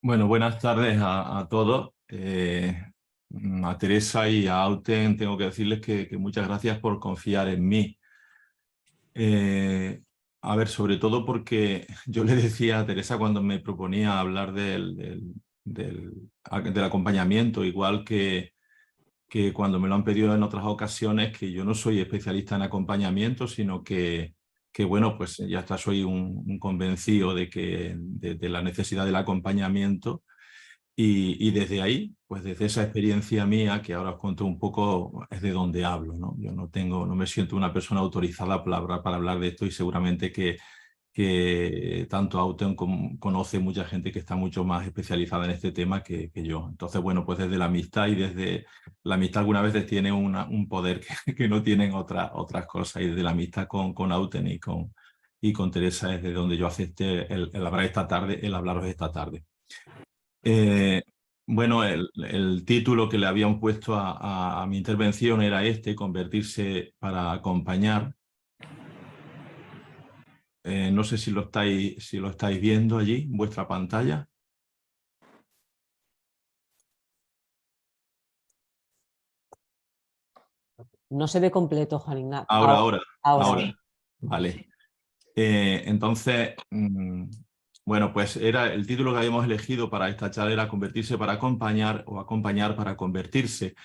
Bueno, buenas tardes a todos. A Teresa y a Auten tengo que decirles que muchas gracias por confiar en mí. A ver, sobre todo porque yo le decía a Teresa cuando me proponía hablar del acompañamiento, igual que cuando me lo han pedido en otras ocasiones, que yo no soy especialista en acompañamiento, sino que bueno, pues ya está, soy un convencido de la necesidad del acompañamiento. Y desde ahí, pues desde esa experiencia mía, que ahora os cuento un poco, es de donde hablo, ¿no? Yo no me siento una persona autorizada para hablar de esto, y seguramente que tanto Auten conoce mucha gente que está mucho más especializada en este tema que yo. Entonces, bueno, pues desde la amistad, y desde la amistad algunas veces tiene un poder que no tienen otras cosas, y desde la amistad con Auten y con Teresa es de donde yo acepté el hablaros esta tarde. Eh, bueno, el título que le habían puesto a mi intervención era convertirse para acompañar. No sé si lo estáis viendo allí en vuestra pantalla. No se ve completo, Juan Ignacio. Ahora. Vale. Entonces, bueno, pues el título que habíamos elegido para esta charla era convertirse para acompañar o acompañar para convertirse.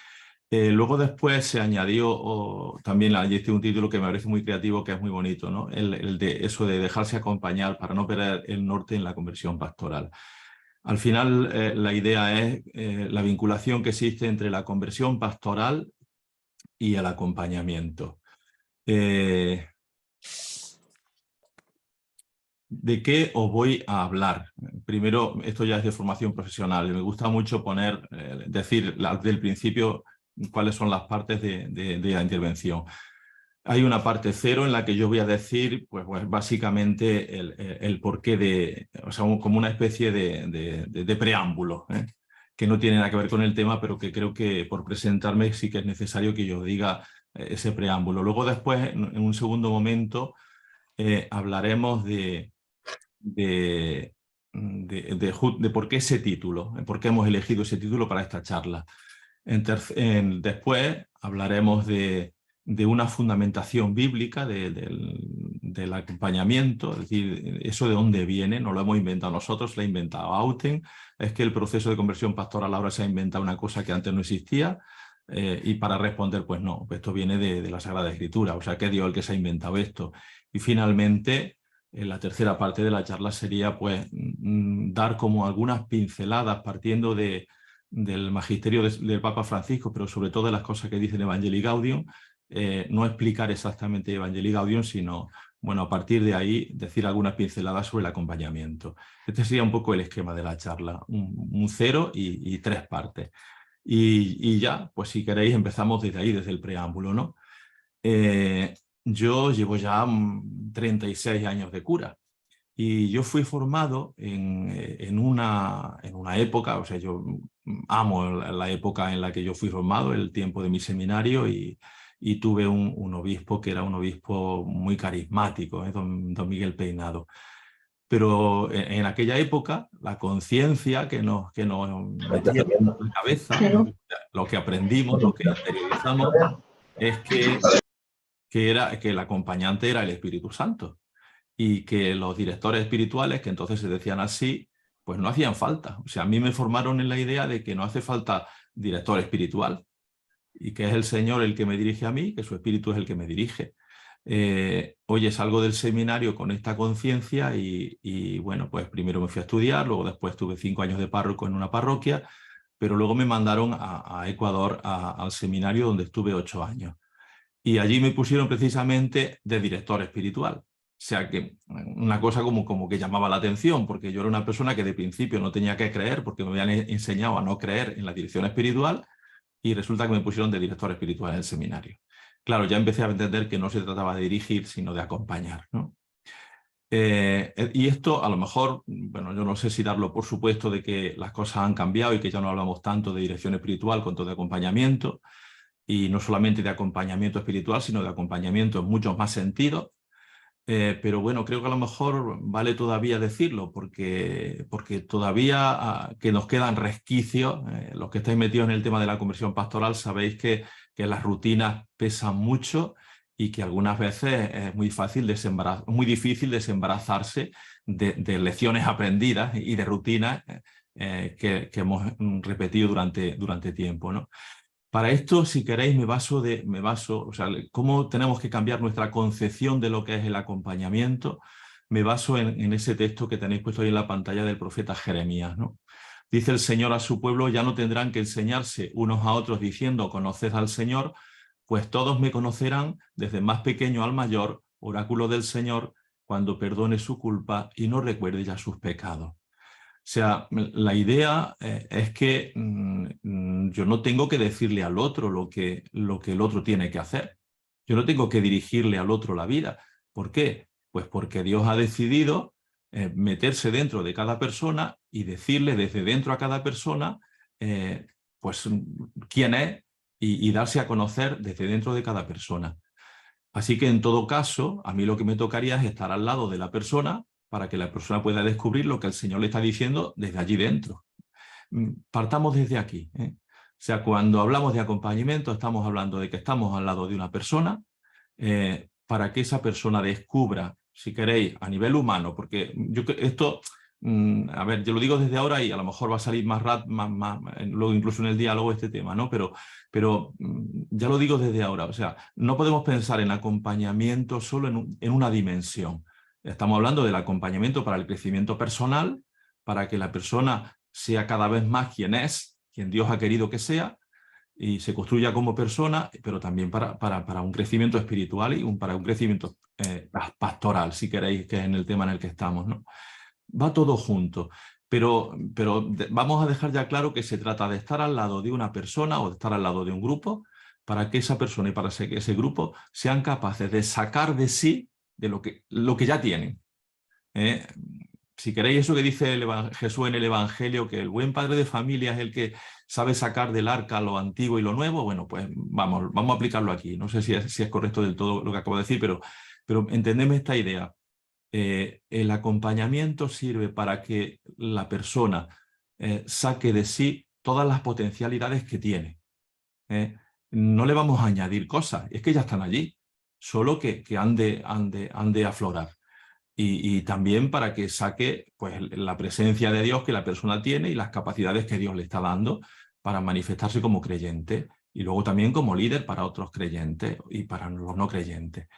Luego después se añadió también un título que me parece muy creativo, que es muy bonito, ¿no? El de eso de dejarse acompañar para no perder el norte en la conversión pastoral. Al final, la idea es la vinculación que existe entre la conversión pastoral y el acompañamiento. ¿De qué os voy a hablar? Primero, esto ya es de formación profesional. Me gusta mucho decir desde el principio cuáles son las partes de la intervención. Hay una parte cero en la que yo voy a decir, pues básicamente el porqué o sea, como una especie de preámbulo, que no tiene nada que ver con el tema, pero que creo que por presentarme sí que es necesario que yo diga ese preámbulo. Luego después, en un segundo momento, hablaremos de por qué ese título, por qué hemos elegido ese título para esta charla. Después hablaremos de una fundamentación bíblica del acompañamiento, es decir, eso de dónde viene, no lo hemos inventado nosotros, lo ha inventado Auten. Es que el proceso de conversión pastoral ahora se ha inventado una cosa que antes no existía, y para responder, pues no, esto viene de la Sagrada Escritura, o sea, que es Dios el que se ha inventado esto. Y finalmente, la tercera parte de la charla sería pues dar como algunas pinceladas partiendo del magisterio del Papa Francisco, pero sobre todo de las cosas que dice el Evangelii Gaudium. No explicar exactamente Evangelii Gaudium, sino, bueno, a partir de ahí decir algunas pinceladas sobre el acompañamiento. Este sería un poco el esquema de la charla, un 0 y 3 partes. Y ya, pues si queréis empezamos desde ahí, desde el preámbulo, ¿no? Yo llevo ya 36 años de cura, y yo fui formado en una época, o sea, yo amo la época en la que yo fui formado, el tiempo de mi seminario, y tuve un obispo que era un obispo muy carismático, don Miguel Peinado. Pero en aquella época, la conciencia que nos metía en la cabeza, lo que aprendimos, lo que interiorizamos, es que el acompañante era el Espíritu Santo, y que los directores espirituales, que entonces se decían así, pues no hacían falta. O sea, a mí me formaron en la idea de que no hace falta director espiritual, y que es el Señor el que me dirige a mí, que su Espíritu es el que me dirige. Oye, salgo del seminario con esta conciencia y bueno, pues primero me fui a estudiar, luego después tuve 5 años de párroco en una parroquia, pero luego me mandaron a Ecuador, al seminario, donde estuve 8 años. Y allí me pusieron precisamente de director espiritual. O sea que una cosa como que llamaba la atención, porque yo era una persona que de principio no tenía que creer, porque me habían enseñado a no creer en la dirección espiritual, y resulta que me pusieron de director espiritual en el seminario. Claro, ya empecé a entender que no se trataba de dirigir, sino de acompañar, ¿no? Y esto a lo mejor, bueno, yo no sé si darlo por supuesto de que las cosas han cambiado y que ya no hablamos tanto de dirección espiritual cuanto de acompañamiento, y no solamente de acompañamiento espiritual, sino de acompañamiento en muchos más sentidos. pero bueno, creo que a lo mejor vale todavía decirlo, porque todavía que nos quedan resquicios. Los que estáis metidos en el tema de la conversión pastoral sabéis que las rutinas pesan mucho y que algunas veces es muy difícil desembarazarse de lecciones aprendidas y de rutinas que hemos repetido durante tiempo, ¿no? Para esto, si queréis, o sea, cómo tenemos que cambiar nuestra concepción de lo que es el acompañamiento. Me baso en ese texto que tenéis puesto ahí en la pantalla del profeta Jeremías, ¿no? Dice el Señor a su pueblo: ya no tendrán que enseñarse unos a otros diciendo, conoced al Señor, pues todos me conocerán, desde el más pequeño al mayor, oráculo del Señor, cuando perdone su culpa y no recuerde ya sus pecados. O sea, la idea es que yo no tengo que decirle al otro lo que el otro tiene que hacer. Yo no tengo que dirigirle al otro la vida. ¿Por qué? Pues porque Dios ha decidido meterse dentro de cada persona y decirle desde dentro a cada persona pues quién es y darse a conocer desde dentro de cada persona. Así que en todo caso, a mí lo que me tocaría es estar al lado de la persona para que la persona pueda descubrir lo que el Señor le está diciendo desde allí dentro. Partamos desde aquí, ¿eh? O sea, cuando hablamos de acompañamiento, estamos hablando de que estamos al lado de una persona para que esa persona descubra, si queréis, a nivel humano, porque esto, a ver, yo lo digo desde ahora y a lo mejor va a salir más luego incluso en el diálogo este tema, ¿no? Pero ya lo digo desde ahora, o sea, no podemos pensar en acompañamiento solo en una dimensión. Estamos hablando del acompañamiento para el crecimiento personal, para que la persona sea cada vez más quien Dios ha querido que sea, y se construya como persona, pero también para un crecimiento espiritual y para un crecimiento pastoral, si queréis, que es en el tema en el que estamos, ¿no? Va todo junto, pero vamos a dejar ya claro que se trata de estar al lado de una persona o de estar al lado de un grupo para que esa persona y para que ese grupo sean capaces de sacar de sí de lo que ya tienen. Si queréis, eso que dice Jesús en el Evangelio, que el buen padre de familia es el que sabe sacar del arca lo antiguo y lo nuevo, bueno, pues vamos a aplicarlo aquí. No sé si es correcto del todo lo que acabo de decir, pero entendeme esta idea. El acompañamiento sirve para que la persona saque de sí todas las potencialidades que tiene. No le vamos a añadir cosas, es que ya están allí, solo que han de aflorar. Y también para que saque pues, la presencia de Dios que la persona tiene y las capacidades que Dios le está dando para manifestarse como creyente y luego también como líder para otros creyentes y para los no creyentes.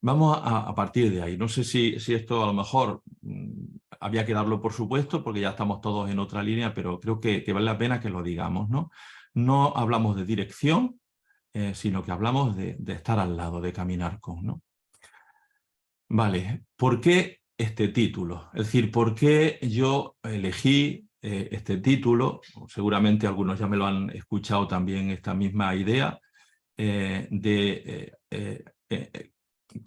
Vamos a partir de ahí. No sé si esto a lo mejor había que darlo por supuesto porque ya estamos todos en otra línea, pero creo que vale la pena que lo digamos, ¿no? No hablamos de dirección, sino que hablamos de estar al lado, de caminar con, ¿no? Vale, ¿por qué este título? Es decir, ¿por qué yo elegí este título? Seguramente algunos ya me lo han escuchado también, esta misma idea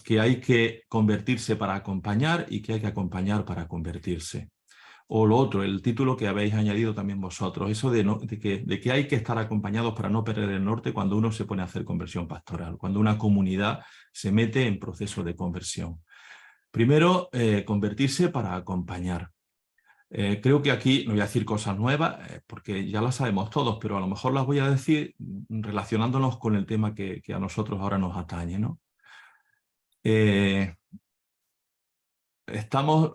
que hay que convertirse para acompañar y que hay que acompañar para convertirse. O lo otro, el título que habéis añadido también vosotros, eso de que hay que estar acompañados para no perder el norte cuando uno se pone a hacer conversión pastoral, cuando una comunidad se mete en proceso de conversión. Primero, convertirse para acompañar. Creo que aquí no voy a decir cosas nuevas, porque ya las sabemos todos, pero a lo mejor las voy a decir relacionándonos con el tema que a nosotros ahora nos atañe, ¿no? Estamos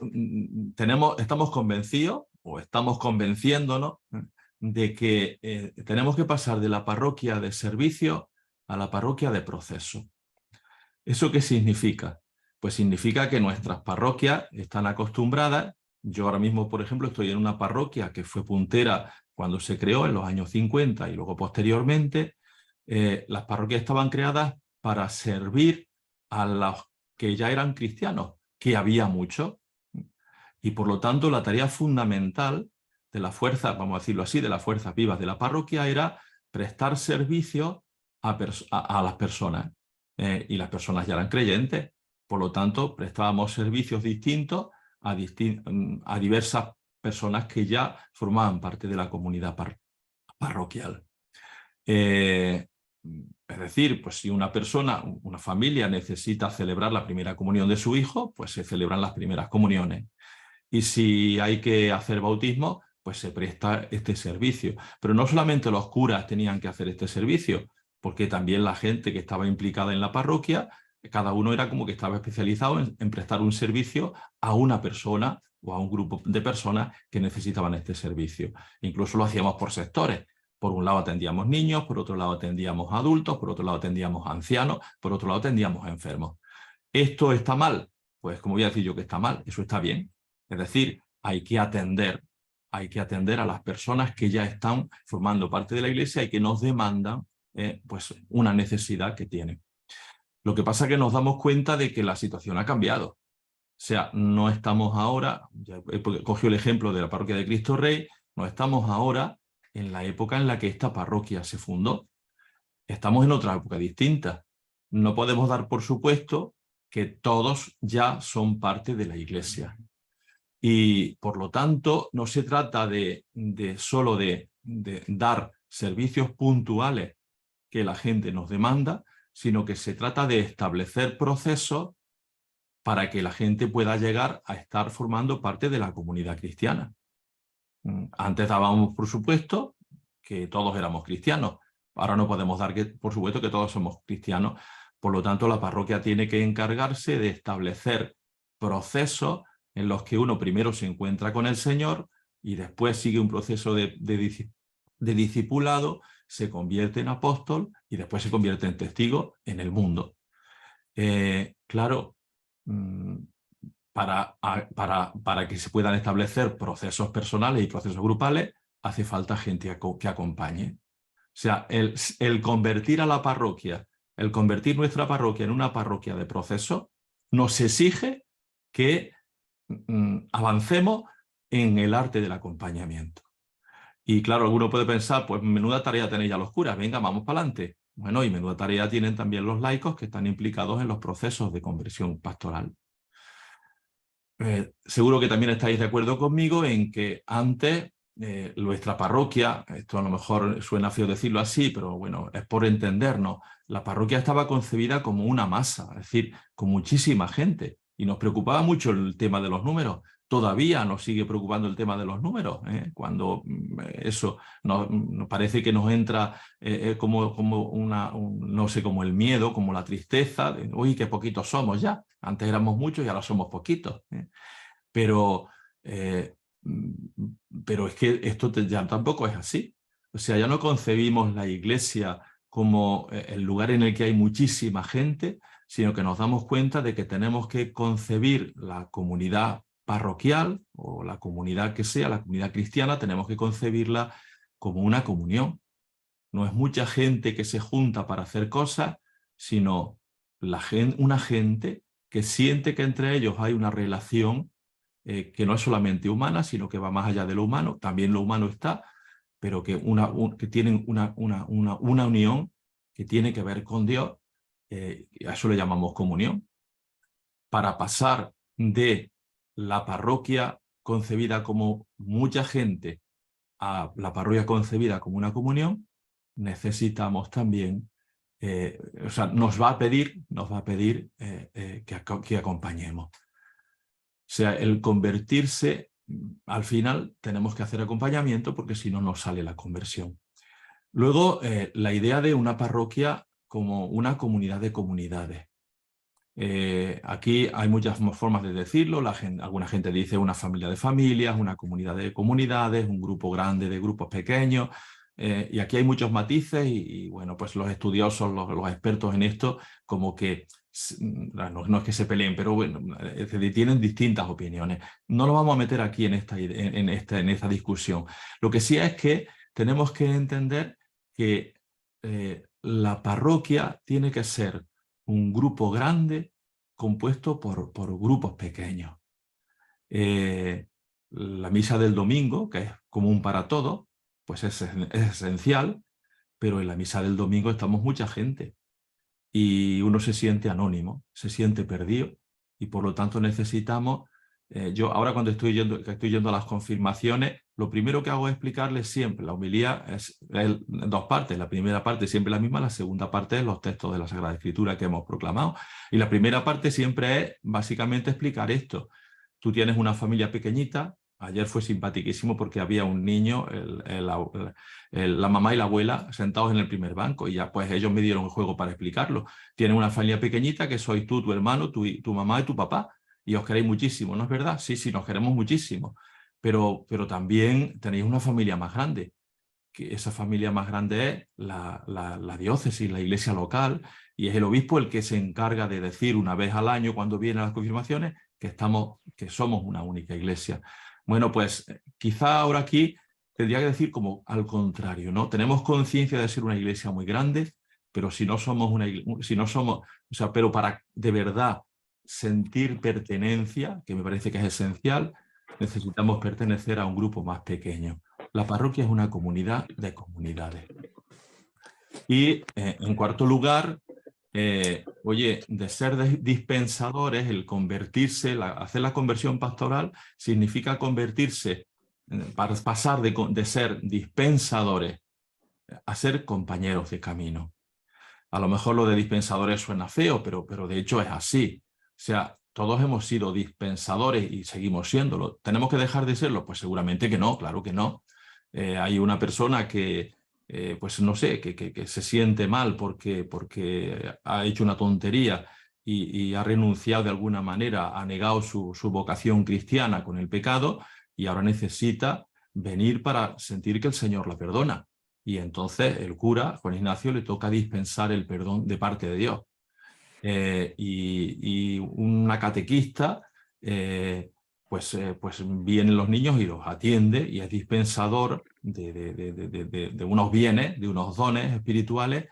convencidos, o estamos convenciéndonos, de que tenemos que pasar de la parroquia de servicio a la parroquia de proceso. ¿Eso qué significa? Pues significa que nuestras parroquias están acostumbradas. Yo ahora mismo, por ejemplo, estoy en una parroquia que fue puntera cuando se creó en los años 50 y luego posteriormente. Las parroquias estaban creadas para servir a los que ya eran cristianos, que había muchos. Y por lo tanto la tarea fundamental de las fuerzas, vamos a decirlo así, de las fuerzas vivas de la parroquia era prestar servicio a las personas. Y las personas ya eran creyentes, por lo tanto prestábamos servicios distintos a diversas personas que ya formaban parte de la comunidad parroquial. Es decir, pues si una persona, una familia necesita celebrar la primera comunión de su hijo, pues se celebran las primeras comuniones. Y si hay que hacer bautismo, pues se presta este servicio. Pero no solamente los curas tenían que hacer este servicio, porque también la gente que estaba implicada en la parroquia, cada uno era como que estaba especializado en prestar un servicio a una persona o a un grupo de personas que necesitaban este servicio. Incluso lo hacíamos por sectores. Por un lado atendíamos niños, por otro lado atendíamos adultos, por otro lado atendíamos ancianos, por otro lado atendíamos enfermos. ¿Esto está mal? Pues como voy a decir yo que está mal, eso está bien. Es decir, hay que atender a las personas que ya están formando parte de la Iglesia y que nos demandan pues una necesidad que tienen. Lo que pasa es que nos damos cuenta de que la situación ha cambiado. O sea, no estamos ahora, ya cogió el ejemplo de la parroquia de Cristo Rey, no estamos ahora en la época en la que esta parroquia se fundó. Estamos en otra época distinta. No podemos dar por supuesto que todos ya son parte de la Iglesia. Y por lo tanto, no se trata solo de dar servicios puntuales que la gente nos demanda, sino que se trata de establecer procesos para que la gente pueda llegar a estar formando parte de la comunidad cristiana. Antes dábamos por supuesto que todos éramos cristianos. Ahora no podemos dar por supuesto que todos somos cristianos. Por lo tanto, la parroquia tiene que encargarse de establecer procesos en los que uno primero se encuentra con el Señor y después sigue un proceso de discipulado, se convierte en apóstol y después se convierte en testigo en el mundo. Claro, para que se puedan establecer procesos personales y procesos grupales, hace falta gente que acompañe. O sea, el convertir a la parroquia, el convertir nuestra parroquia en una parroquia de proceso, nos exige que avancemos en el arte del acompañamiento. Y claro, alguno puede pensar, pues menuda tarea tenéis ya los curas, venga, vamos para adelante. Bueno, y menuda tarea tienen también los laicos que están implicados en los procesos de conversión pastoral. Seguro que también estáis de acuerdo conmigo en que antes nuestra parroquia, esto a lo mejor suena feo decirlo así, pero bueno, es por entendernos, la parroquia estaba concebida como una masa, es decir, con muchísima gente, y nos preocupaba mucho el tema de los números. Todavía nos sigue preocupando el tema de los números, cuando eso nos parece que nos entra como no sé, como el miedo, como la tristeza, de, uy, qué poquitos somos ya, antes éramos muchos y ahora somos poquitos. Pero es que esto ya tampoco es así. O sea, ya no concebimos la Iglesia como el lugar en el que hay muchísima gente, sino que nos damos cuenta de que tenemos que concebir la comunidad parroquial o la comunidad que sea, la comunidad cristiana, tenemos que concebirla como una comunión. No es mucha gente que se junta para hacer cosas, sino una gente que siente que entre ellos hay una relación que no es solamente humana, sino que va más allá de lo humano, también lo humano está, pero que tienen una unión que tiene que ver con Dios, a eso le llamamos comunión. Para pasar de la parroquia concebida como mucha gente a la parroquia concebida como una comunión, necesitamos también, o sea, nos va a pedir que acompañemos. O sea, el convertirse, al final tenemos que hacer acompañamiento porque si no, no sale la conversión. Luego, la idea de una parroquia como una comunidad de comunidades. Aquí hay muchas formas de decirlo. Alguna gente dice una familia de familias, una comunidad de comunidades, un grupo grande de grupos pequeños. Y aquí hay muchos matices y bueno, pues los estudiosos, los expertos en esto, como que no es que se peleen, pero bueno, tienen distintas opiniones. No lo vamos a meter aquí en esta discusión. Lo que sí es que tenemos que entender que la parroquia tiene que ser un grupo grande compuesto por grupos pequeños. La misa del domingo, que es común para todos, pues es esencial, pero en la misa del domingo estamos mucha gente y uno se siente anónimo, se siente perdido y por lo tanto necesitamos Yo ahora cuando estoy yendo a las confirmaciones, lo primero que hago es explicarles siempre. La homilía es dos partes. La primera parte siempre la misma, la segunda parte es los textos de la Sagrada Escritura que hemos proclamado. Y la primera parte siempre es básicamente explicar esto. Tú tienes una familia pequeñita. Ayer fue simpaticísimo porque había un niño, la mamá y la abuela sentados en el primer banco y ya pues ellos me dieron el juego para explicarlo. Tienes una familia pequeñita que sois tú, tu hermano, tu mamá y tu papá y os queréis muchísimo, ¿no es verdad? Sí, sí, nos queremos muchísimo, pero también tenéis una familia más grande, que esa familia más grande es la diócesis, la iglesia local, y es el obispo el que se encarga de decir una vez al año cuando vienen las confirmaciones que somos una única iglesia. Bueno, pues quizá ahora aquí tendría que decir como al contrario, ¿no? Tenemos conciencia de ser una iglesia muy grande, pero si no somos pero para de verdad sentir pertenencia, que me parece que es esencial, necesitamos pertenecer a un grupo más pequeño. La parroquia es una comunidad de comunidades. Y en cuarto lugar, oye, de ser dispensadores, el convertirse, hacer la conversión pastoral significa convertirse, para pasar de ser dispensadores a ser compañeros de camino. A lo mejor lo de dispensadores suena feo, pero de hecho es así. O sea, todos hemos sido dispensadores y seguimos siéndolo. ¿Tenemos que dejar de serlo? Pues seguramente que no, claro que no. Hay una persona que, pues no sé, que se siente mal porque ha hecho una tontería y ha renunciado de alguna manera, ha negado su vocación cristiana con el pecado y ahora necesita venir para sentir que el Señor la perdona. Y entonces el cura, Juan Ignacio, le toca dispensar el perdón de parte de Dios. Y una catequista, pues vienen los niños y los atiende y es dispensador de unos bienes, de unos dones espirituales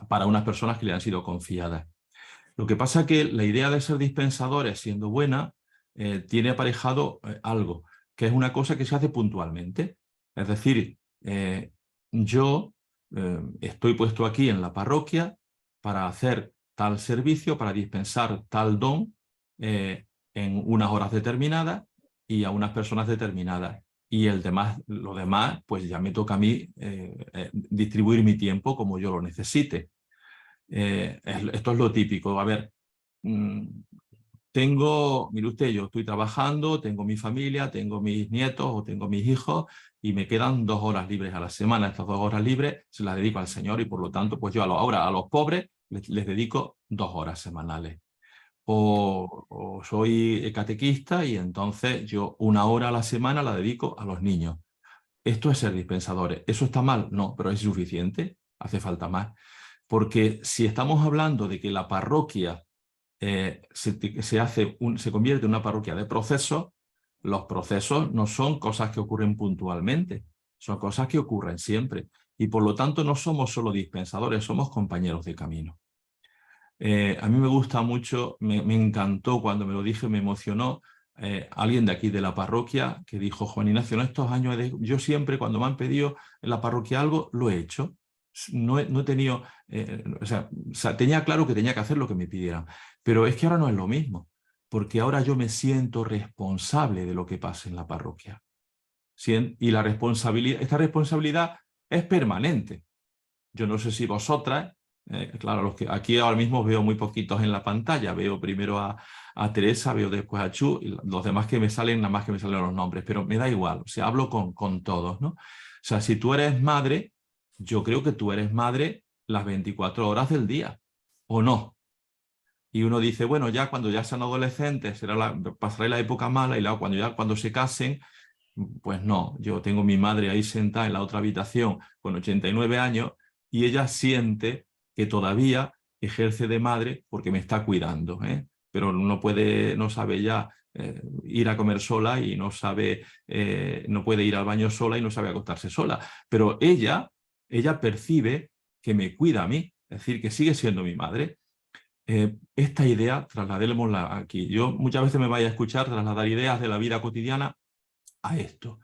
para unas personas que le han sido confiadas. Lo que pasa es que la idea de ser dispensadores, siendo buena, tiene aparejado algo, que es una cosa que se hace puntualmente. Es decir, yo estoy puesto aquí en la parroquia para hacer tal servicio, para dispensar tal don en unas horas determinadas y a unas personas determinadas. Y lo demás, pues ya me toca a mí distribuir mi tiempo como yo lo necesite. Esto es lo típico. A ver, mire usted, yo estoy trabajando, tengo mi familia, tengo mis nietos o tengo mis hijos y me quedan 2 horas libres a la semana. Estas 2 horas libres se las dedico al Señor y por lo tanto, pues yo ahora a los pobres les dedico 2 horas semanales. O soy catequista y entonces yo 1 hora a la semana la dedico a los niños. Esto es ser dispensadores. ¿Eso está mal? No, pero es suficiente. Hace falta más. Porque si estamos hablando de que la parroquia se convierte en una parroquia de procesos, los procesos no son cosas que ocurren puntualmente, son cosas que ocurren siempre. Y por lo tanto no somos solo dispensadores, somos compañeros de camino. A mí me gusta mucho, me encantó cuando me lo dije, me emocionó alguien de aquí de la parroquia que dijo: Juan Ignacio, en estos años yo siempre cuando me han pedido en la parroquia algo, lo he hecho. No he tenido, o sea, tenía claro que tenía que hacer lo que me pidieran, pero es que ahora no es lo mismo, porque ahora yo me siento responsable de lo que pasa en la parroquia. Y esta responsabilidad es permanente. Yo no sé si vosotras, claro, los que aquí ahora mismo veo muy poquitos en la pantalla, veo primero a Teresa, veo después a Chu, y los demás que me salen, nada más que me salen los nombres, pero me da igual, o sea, hablo con todos, ¿no? O sea, si tú eres madre, yo creo que tú eres madre las 24 horas del día, ¿o no? Y uno dice, bueno, ya cuando ya sean adolescentes pasará la época mala y luego cuando se casen, pues no, yo tengo mi madre ahí sentada en la otra habitación con 89 años y ella siente que todavía ejerce de madre porque me está cuidando, ¿eh? Pero no sabe ya ir a comer sola y no puede ir al baño sola y no sabe acostarse sola. Pero ella percibe que me cuida a mí, es decir, que sigue siendo mi madre. Esta idea, trasladémosla aquí. Yo muchas veces me vaya a escuchar trasladar ideas de la vida cotidiana a esto.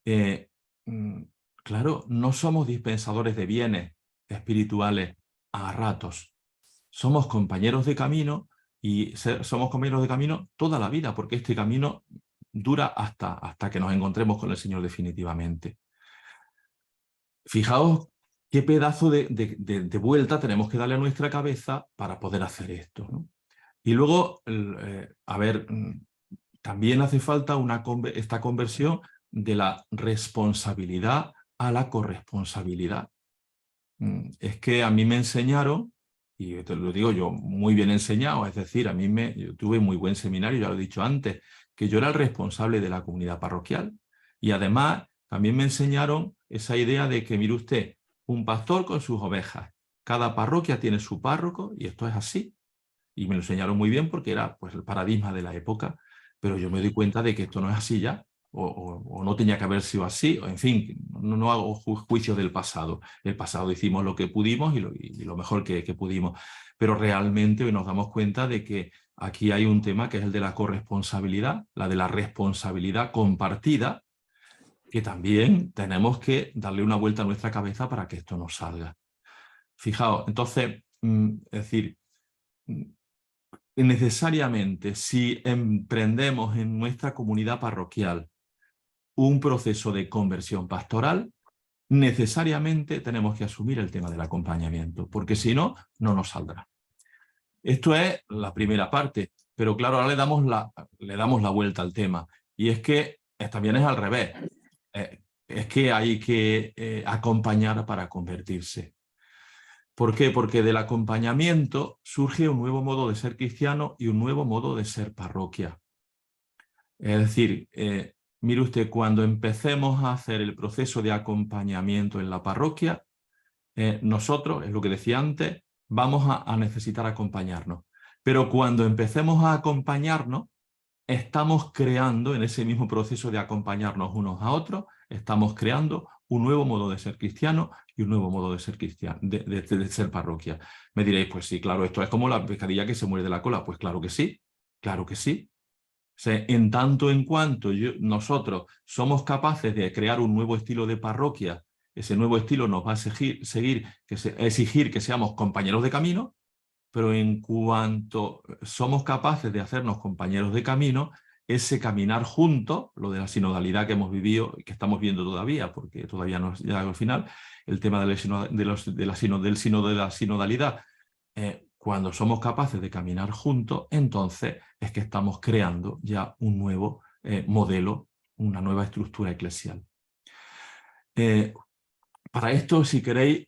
Eh, mm, claro, no somos dispensadores de bienes espirituales a ratos. Somos compañeros de camino y somos compañeros de camino toda la vida, porque este camino dura hasta que nos encontremos con el Señor definitivamente. Fijaos qué pedazo de vuelta tenemos que darle a nuestra cabeza para poder hacer esto, ¿no? Y luego, a ver, también hace falta esta conversión de la responsabilidad a la corresponsabilidad. Es que a mí me enseñaron, y te lo digo yo, muy bien enseñado, es decir, yo tuve muy buen seminario, ya lo he dicho antes, que yo era el responsable de la comunidad parroquial. Y además también me enseñaron esa idea de que, mire usted, un pastor con sus ovejas, cada parroquia tiene su párroco y esto es así. Y me lo enseñaron muy bien porque era pues, el paradigma de la época, pero yo me doy cuenta de que esto no es así ya, o no tenía que haber sido así, o en fin, no hago juicios del pasado. El pasado hicimos lo que pudimos y lo mejor que pudimos, pero realmente hoy nos damos cuenta de que aquí hay un tema que es el de la corresponsabilidad, la de la responsabilidad compartida, que también tenemos que darle una vuelta a nuestra cabeza para que esto nos salga. Fijaos, entonces, es decir, necesariamente si emprendemos en nuestra comunidad parroquial un proceso de conversión pastoral, necesariamente tenemos que asumir el tema del acompañamiento, porque si no, no nos saldrá. Esto es la primera parte, pero claro, ahora le damos la vuelta al tema, y es que también es al revés. Es que hay que acompañar para convertirse. ¿Por qué? Porque del acompañamiento surge un nuevo modo de ser cristiano y un nuevo modo de ser parroquia. Es decir, mire usted, cuando empecemos a hacer el proceso de acompañamiento en la parroquia, nosotros, es lo que decía antes, vamos a necesitar acompañarnos. Pero cuando empecemos a acompañarnos, estamos creando, en ese mismo proceso de acompañarnos unos a otros, estamos creando un nuevo modo de ser cristiano y un nuevo modo de ser cristiano, de ser parroquia. Me diréis, pues sí, claro, esto es como la pescadilla que se muerde la cola. Pues claro que sí, claro que sí. O sea, en tanto en cuanto nosotros somos capaces de crear un nuevo estilo de parroquia, ese nuevo estilo nos va a exigir que seamos compañeros de camino, pero en cuanto somos capaces de hacernos compañeros de camino, ese caminar juntos, lo de la sinodalidad que hemos vivido y que estamos viendo todavía, porque todavía no es ya al final, el tema del sínodo de la sinodalidad, cuando somos capaces de caminar juntos, entonces es que estamos creando ya un nuevo modelo, una nueva estructura eclesial. Para esto, si queréis,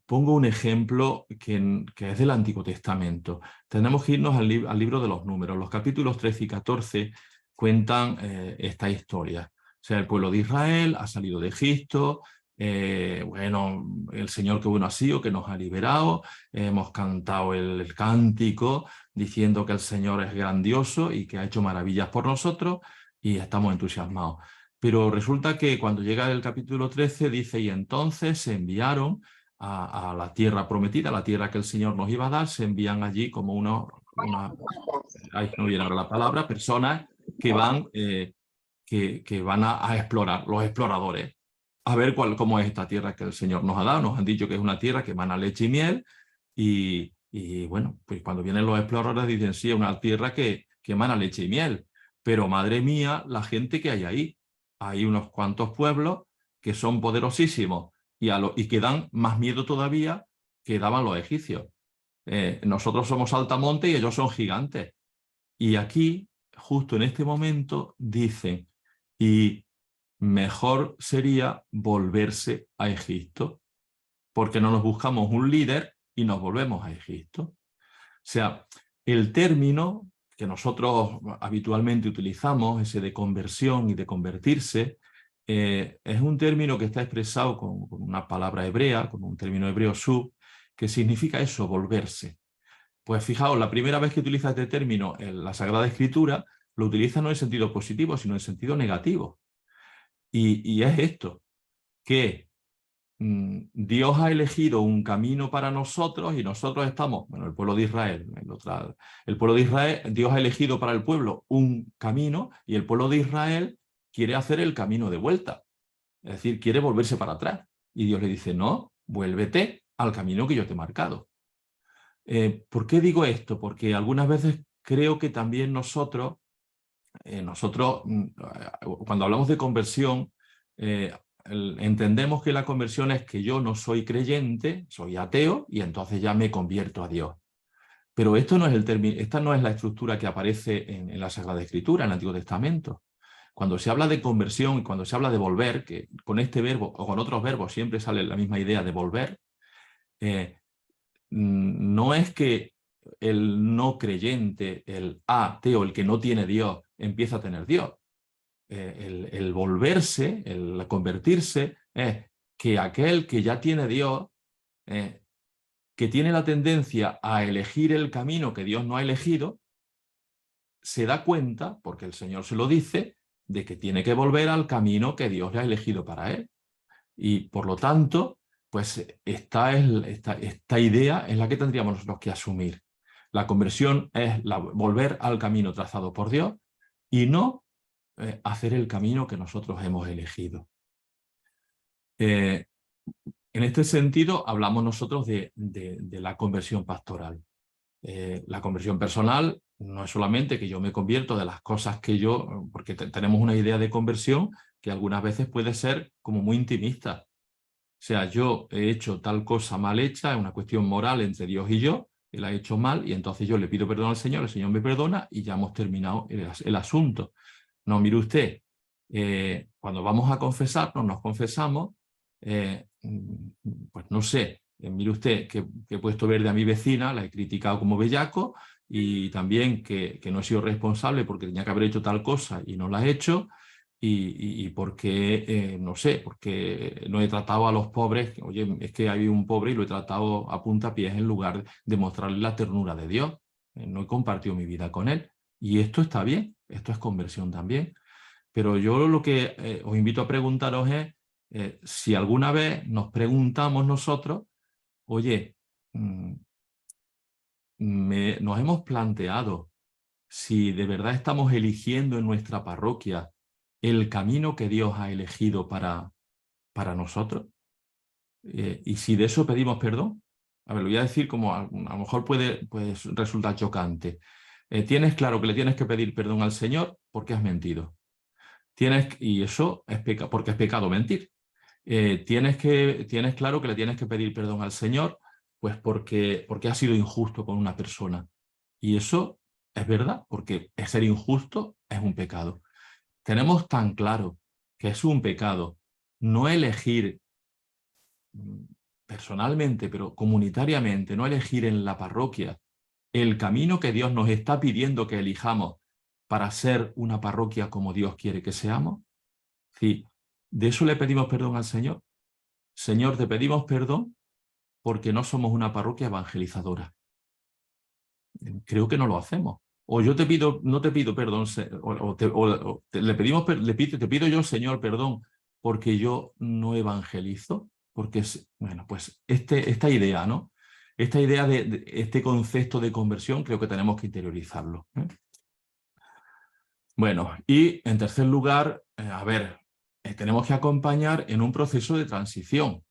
pongo un ejemplo que es del Antiguo Testamento. Tenemos que irnos al libro de los Números. Los capítulos 13 y 14 cuentan esta historia. O sea, el pueblo de Israel ha salido de Egipto, bueno, el Señor que bueno ha sido, que nos ha liberado, hemos cantado el cántico diciendo que el Señor es grandioso y que ha hecho maravillas por nosotros y estamos entusiasmados. Pero resulta que cuando llega el capítulo 13 dice, y entonces se enviaron a la tierra prometida, a la tierra que el Señor nos iba a dar, se envían allí como ahí no viene ahora la palabra, personas que van, que van a explorar, los exploradores, a ver cómo es esta tierra que el Señor nos ha dado. Nos han dicho que es una tierra que emana leche y miel, y bueno, pues cuando vienen los exploradores dicen, sí, es una tierra que emana leche y miel, pero madre mía, la gente que hay ahí. Hay unos cuantos pueblos que son poderosísimos y que dan más miedo todavía que daban los egipcios. Nosotros somos altamonte y ellos son gigantes. Y aquí, justo en este momento, dicen, y mejor sería volverse a Egipto, porque no nos buscamos un líder y nos volvemos a Egipto. O sea, el término que nosotros habitualmente utilizamos, ese de conversión y de convertirse, es un término que está expresado con una palabra hebrea, con un término hebreo sub, que significa eso, volverse. Pues fijaos, la primera vez que utiliza este término en la Sagrada Escritura, lo utiliza no en sentido positivo, sino en sentido negativo. Y es esto, que Dios ha elegido un camino para nosotros y nosotros estamos, bueno, el pueblo de Israel, el pueblo de Israel, Dios ha elegido para el pueblo un camino y el pueblo de Israel quiere hacer el camino de vuelta, es decir, quiere volverse para atrás. Y Dios le dice, no, vuélvete al camino que yo te he marcado. ¿Por qué digo esto? Porque algunas veces creo que también nosotros, cuando hablamos de conversión, entendemos que la conversión es que yo no soy creyente, soy ateo, y entonces ya me convierto a Dios. Pero esto no es esta no es la estructura que aparece en la Sagrada Escritura, en el Antiguo Testamento. Cuando se habla de conversión y cuando se habla de volver, que con este verbo o con otros verbos siempre sale la misma idea de volver, no es que el no creyente, el ateo, el que no tiene Dios, empieza a tener Dios. El volverse, el convertirse, es que aquel que ya tiene Dios, que tiene la tendencia a elegir el camino que Dios no ha elegido, se da cuenta, porque el Señor se lo dice, de que tiene que volver al camino que Dios le ha elegido para él. Y por lo tanto, pues esta idea es la que tendríamos nosotros que asumir. La conversión es volver al camino trazado por Dios y no hacer el camino que nosotros hemos elegido. En este sentido, hablamos nosotros de la conversión pastoral. La conversión personal no es solamente que yo me convierto de las cosas que yo, porque tenemos una idea de conversión que algunas veces puede ser como muy intimista. O sea, yo he hecho tal cosa mal hecha, es una cuestión moral entre Dios y yo, él ha hecho mal y entonces yo le pido perdón al Señor, el Señor me perdona y ya hemos terminado el asunto. No, mire usted, cuando vamos a confesarnos, nos confesamos, pues no sé, mire usted que he puesto verde a mi vecina, la he criticado como bellaco y también que no he sido responsable porque tenía que haber hecho tal cosa y no la he hecho. Y porque, no sé, porque no he tratado a los pobres, oye, es que hay un pobre y lo he tratado a puntapiés en lugar de mostrarle la ternura de Dios. No he compartido mi vida con él. Y esto está bien, esto es conversión también. Pero yo lo que os invito a preguntaros es si alguna vez nos preguntamos nosotros, oye, nos hemos planteado si de verdad estamos eligiendo en nuestra parroquia el camino que Dios ha elegido para nosotros. Y si de eso pedimos perdón, a ver, lo voy a decir como a lo mejor puede resultar chocante. Tienes claro que le tienes que pedir perdón al Señor porque has mentido. Y eso es porque es pecado mentir. Tienes claro que le tienes que pedir perdón al Señor pues porque has sido injusto con una persona. Y eso es verdad, porque ser injusto es un pecado. Tenemos tan claro que es un pecado no elegir personalmente, pero comunitariamente, no elegir en la parroquia el camino que Dios nos está pidiendo que elijamos para ser una parroquia como Dios quiere que seamos. Sí, de eso le pedimos perdón al Señor. Señor, te pedimos perdón porque no somos una parroquia evangelizadora. Creo que no lo hacemos. O yo te pido, no te pido perdón, te pido yo, Señor, perdón, porque yo no evangelizo, porque, bueno, pues esta idea, ¿no? Esta idea de este concepto de conversión creo que tenemos que interiorizarlo. Bueno, y en tercer lugar, a ver, tenemos que acompañar en un proceso de transición.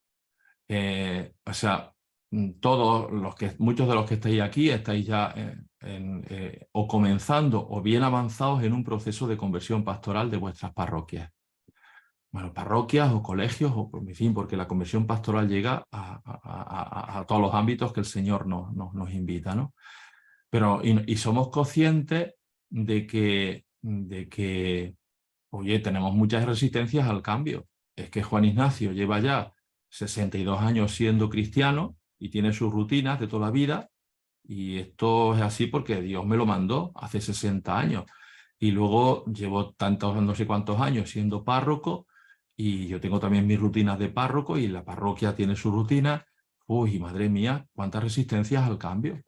O sea, muchos de los que estáis aquí estáis ya o comenzando o bien avanzados en un proceso de conversión pastoral de vuestras parroquias. Bueno, parroquias o colegios, o en fin, porque la conversión pastoral llega a todos los ámbitos que el Señor nos invita, ¿no? Pero, y somos conscientes de que, oye, tenemos muchas resistencias al cambio. Es que Juan Ignacio lleva ya 62 años siendo cristiano y tiene sus rutinas de toda la vida, y esto es así porque Dios me lo mandó hace 60 años. Y luego llevo tantos, no sé cuántos años siendo párroco, y yo tengo también mis rutinas de párroco, y la parroquia tiene sus rutinas. Uy, madre mía, cuántas resistencias al cambio.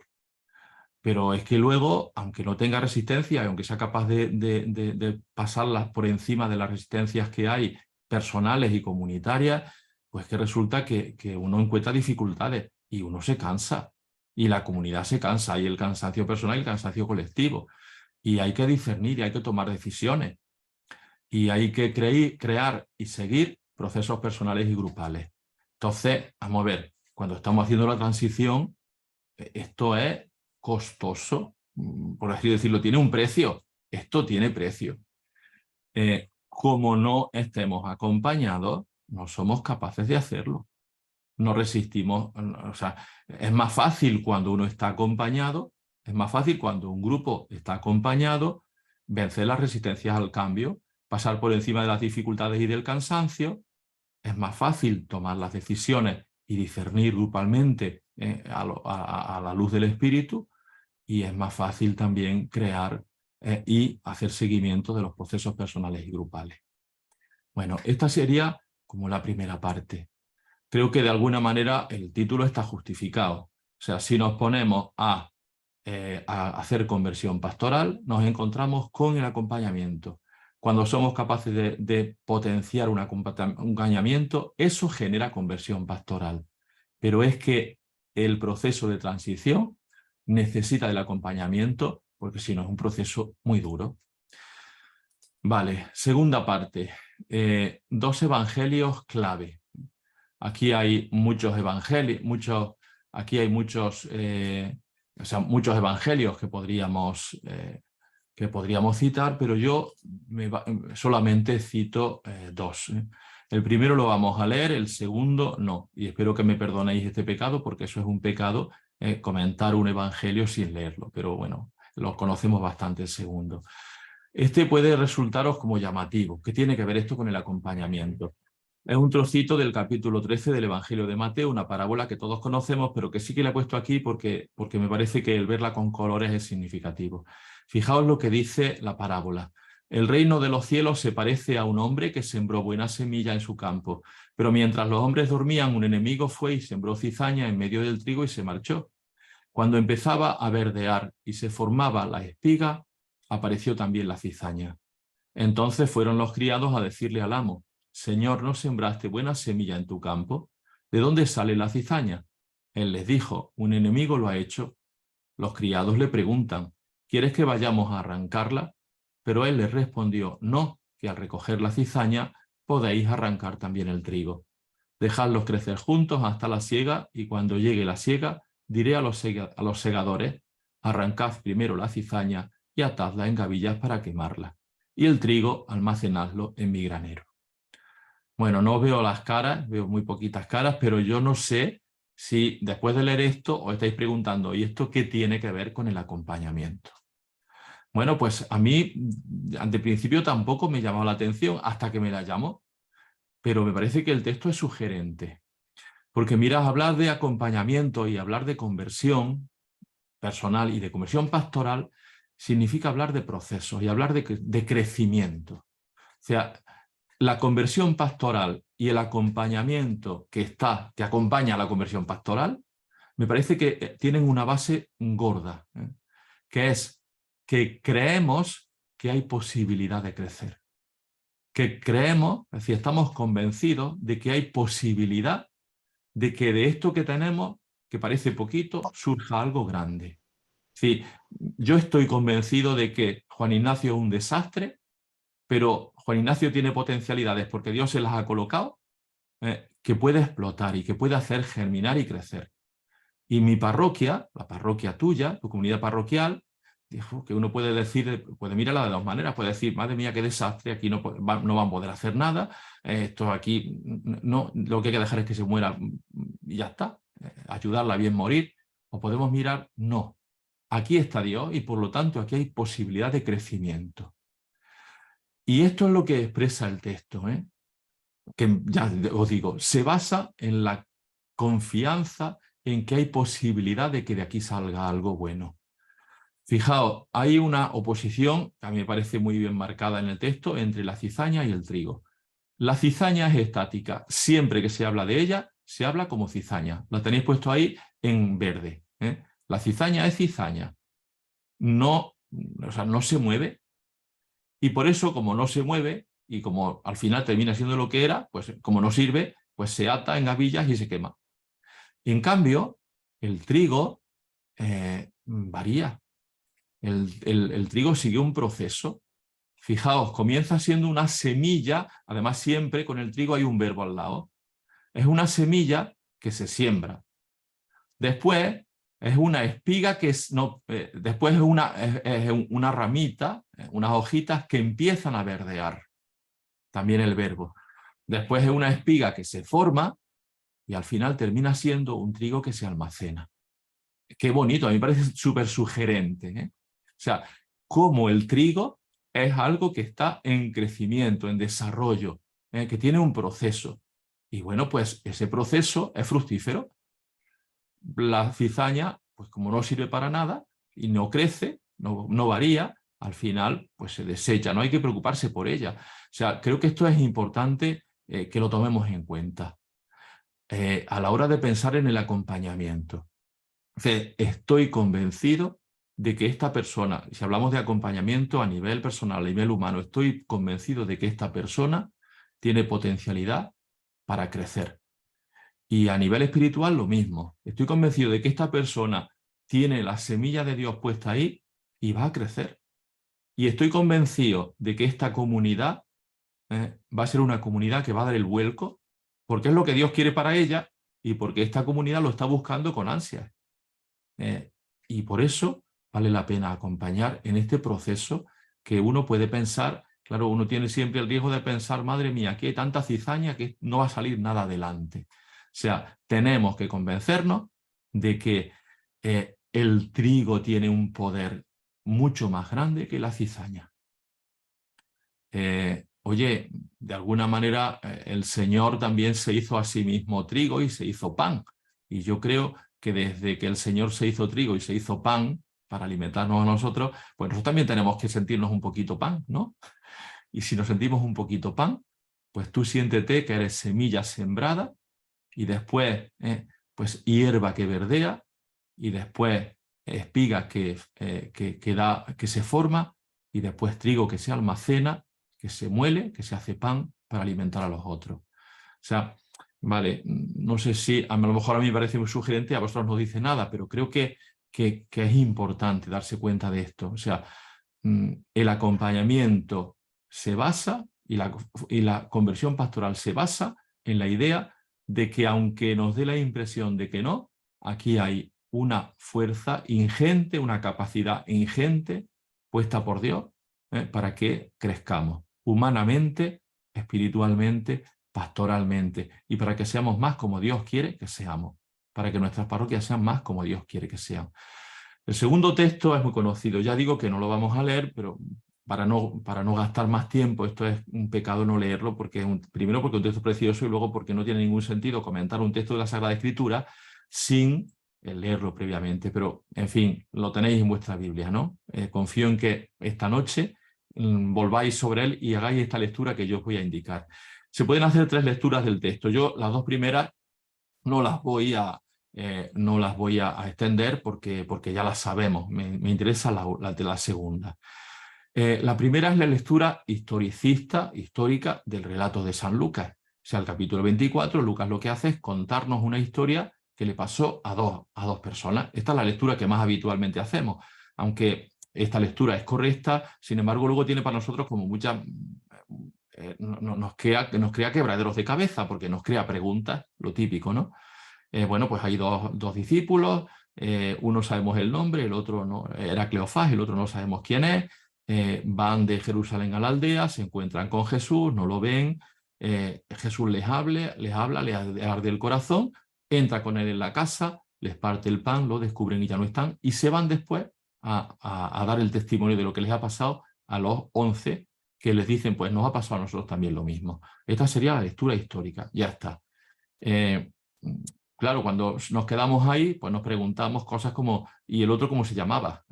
Pero es que luego, aunque no tenga resistencia, y aunque sea capaz de pasarlas por encima de las resistencias que hay personales y comunitarias, pues que resulta que uno encuentra dificultades y uno se cansa, y la comunidad se cansa, y el cansancio personal y el cansancio colectivo. Y hay que discernir y hay que tomar decisiones. Y hay que crear y seguir procesos personales y grupales. Entonces, vamos a ver, cuando estamos haciendo la transición, esto es costoso, por así decirlo, tiene un precio. Esto tiene precio. Como no estemos acompañados, no somos capaces de hacerlo. No resistimos, o sea, es más fácil cuando uno está acompañado, es más fácil cuando un grupo está acompañado, vencer las resistencias al cambio, pasar por encima de las dificultades y del cansancio, es más fácil tomar las decisiones y discernir grupalmente a la luz del espíritu, y es más fácil también crear y hacer seguimiento de los procesos personales y grupales. Bueno, esta sería como la primera parte. Creo que de alguna manera el título está justificado. O sea, si nos ponemos a hacer conversión pastoral, nos encontramos con el acompañamiento. Cuando somos capaces de potenciar un acompañamiento, eso genera conversión pastoral. Pero es que el proceso de transición necesita del acompañamiento, porque si no es un proceso muy duro. Vale, segunda parte. 2 evangelios clave. Aquí hay muchos evangelios, aquí hay muchos evangelios que podríamos citar, pero yo solamente cito 2. El primero lo vamos a leer, el segundo no. Y espero que me perdonéis este pecado, porque eso es un pecado, comentar un evangelio sin leerlo. Pero bueno, lo conocemos bastante el segundo. Este puede resultaros como llamativo. ¿Qué tiene que ver esto con el acompañamiento? Es un trocito del capítulo 13 del Evangelio de Mateo, una parábola que todos conocemos, pero que sí que la he puesto aquí porque me parece que el verla con colores es significativo. Fijaos lo que dice la parábola. El reino de los cielos se parece a un hombre que sembró buena semilla en su campo, pero mientras los hombres dormían, un enemigo fue y sembró cizaña en medio del trigo y se marchó. Cuando empezaba a verdear y se formaba la espiga, apareció también la cizaña. Entonces fueron los criados a decirle al amo: Señor, ¿no sembraste buena semilla en tu campo? ¿De dónde sale la cizaña? Él les dijo: un enemigo lo ha hecho. Los criados le preguntan: ¿quieres que vayamos a arrancarla? Pero él les respondió: no, que al recoger la cizaña podéis arrancar también el trigo. Dejadlos crecer juntos hasta la siega, y cuando llegue la siega, diré a los segadores: arrancad primero la cizaña y atadla en gavillas para quemarla, y el trigo almacenadlo en mi granero. Bueno, no veo las caras, veo muy poquitas caras, pero yo no sé si después de leer esto os estáis preguntando: ¿y esto qué tiene que ver con el acompañamiento? Bueno, pues a mí, ante principio, tampoco me llamó la atención hasta que me la llamó, pero me parece que el texto es sugerente. Porque mira, hablar de acompañamiento y hablar de conversión personal y de conversión pastoral significa hablar de procesos y hablar de crecimiento. O sea, la conversión pastoral y el acompañamiento que acompaña a la conversión pastoral, me parece que tienen una base gorda, que es que creemos que hay posibilidad de crecer. Que creemos, es decir, estamos convencidos de que hay posibilidad de que de esto que tenemos, que parece poquito, surja algo grande. Es decir, yo estoy convencido de que Juan Ignacio es un desastre, pero Juan Ignacio tiene potencialidades porque Dios se las ha colocado, que puede explotar y que puede hacer germinar y crecer. Y mi parroquia, la parroquia tuya, tu comunidad parroquial, dijo que uno puede decir, puede mirarla de 2 maneras, puede decir: madre mía, qué desastre, aquí no van a poder hacer nada, esto aquí, no, lo que hay que dejar es que se muera y ya está, ayudarla a bien morir. O podemos mirar: no, aquí está Dios y por lo tanto aquí hay posibilidad de crecimiento. Y esto es lo que expresa el texto, que ya os digo, se basa en la confianza en que hay posibilidad de que de aquí salga algo bueno. Fijaos, hay una oposición, que a mí me parece muy bien marcada en el texto, entre la cizaña y el trigo. La cizaña es estática. Siempre que se habla de ella, se habla como cizaña. La tenéis puesto ahí en verde. La cizaña es cizaña. No, o sea, no se mueve. Y por eso, como no se mueve, y como al final termina siendo lo que era, pues como no sirve, pues se ata en gavillas y se quema. Y en cambio, el trigo varía. El trigo sigue un proceso. Fijaos, comienza siendo una semilla, además siempre con el trigo hay un verbo al lado. Es una semilla que se siembra. Después Es una espiga que después es una ramita, unas hojitas que empiezan a verdear. También el verbo. Después es una espiga que se forma y al final termina siendo un trigo que se almacena. Qué bonito, a mí me parece súper sugerente, ¿eh? O sea, cómo el trigo es algo que está en crecimiento, en desarrollo, que tiene un proceso. Y bueno, pues ese proceso es fructífero. La cizaña, pues como no sirve para nada y no crece, no varía, al final pues se desecha, no hay que preocuparse por ella. O sea, creo que esto es importante que lo tomemos en cuenta a la hora de pensar en el acompañamiento. Estoy convencido de que esta persona, si hablamos de acompañamiento a nivel personal, a nivel humano, estoy convencido de que esta persona tiene potencialidad para crecer. Y a nivel espiritual lo mismo. Estoy convencido de que esta persona tiene la semilla de Dios puesta ahí y va a crecer. Y estoy convencido de que esta comunidad va a ser una comunidad que va a dar el vuelco porque es lo que Dios quiere para ella y porque esta comunidad lo está buscando con ansias. Y por eso vale la pena acompañar en este proceso que uno puede pensar, claro, uno tiene siempre el riesgo de pensar, madre mía, aquí hay tanta cizaña que no va a salir nada adelante. O sea, tenemos que convencernos de que el trigo tiene un poder mucho más grande que la cizaña. Oye, de alguna manera el Señor también se hizo a sí mismo trigo y se hizo pan. Y yo creo que desde que el Señor se hizo trigo y se hizo pan para alimentarnos a nosotros, pues nosotros también tenemos que sentirnos un poquito pan, ¿no? Y si nos sentimos un poquito pan, pues tú siéntete que eres semilla sembrada y después pues hierba que verdea y después espiga que se forma y después trigo que se almacena, que se muele, que se hace pan para alimentar a los otros. O sea, vale, no sé si a lo mejor a mí me parece muy sugerente, a vosotros no dice nada, pero creo que es importante darse cuenta de esto. O sea, el acompañamiento se basa y la conversión pastoral se basa en la idea de que aunque nos dé la impresión de que no, aquí hay una fuerza ingente, una capacidad ingente puesta por Dios para que crezcamos humanamente, espiritualmente, pastoralmente y para que seamos más como Dios quiere que seamos, para que nuestras parroquias sean más como Dios quiere que sean. El segundo texto es muy conocido, ya digo que no lo vamos a leer, pero para no gastar más tiempo, esto es un pecado no leerlo, porque primero porque es un texto precioso y luego porque no tiene ningún sentido comentar un texto de la Sagrada Escritura sin leerlo previamente. Pero, en fin, lo tenéis en vuestra Biblia, ¿no? Confío en que esta noche volváis sobre él y hagáis esta lectura que yo os voy a indicar. Se pueden hacer 3 lecturas del texto. Yo las 2 primeras no las voy a extender porque ya las sabemos. Me interesa la de la segunda. La primera es la lectura histórica del relato de San Lucas. O sea, el capítulo 24, Lucas lo que hace es contarnos una historia que le pasó a dos personas. Esta es la lectura que más habitualmente hacemos, aunque esta lectura es correcta, sin embargo luego tiene para nosotros como mucha... nos crea quebraderos de cabeza porque nos crea preguntas, lo típico, ¿no? Bueno, pues hay dos discípulos, uno sabemos el nombre, el otro no, era Cleofás, el otro no sabemos quién es, van de Jerusalén a la aldea, se encuentran con Jesús, no lo ven, Jesús les habla, les arde el corazón, entra con él en la casa, les parte el pan, lo descubren y ya no están, y se van después a dar el testimonio de lo que les ha pasado a los 11, que les dicen, pues nos ha pasado a nosotros también lo mismo. Esta sería la lectura histórica, ya está. Claro, cuando nos quedamos ahí, pues nos preguntamos cosas como, ¿y el otro cómo se llamaba?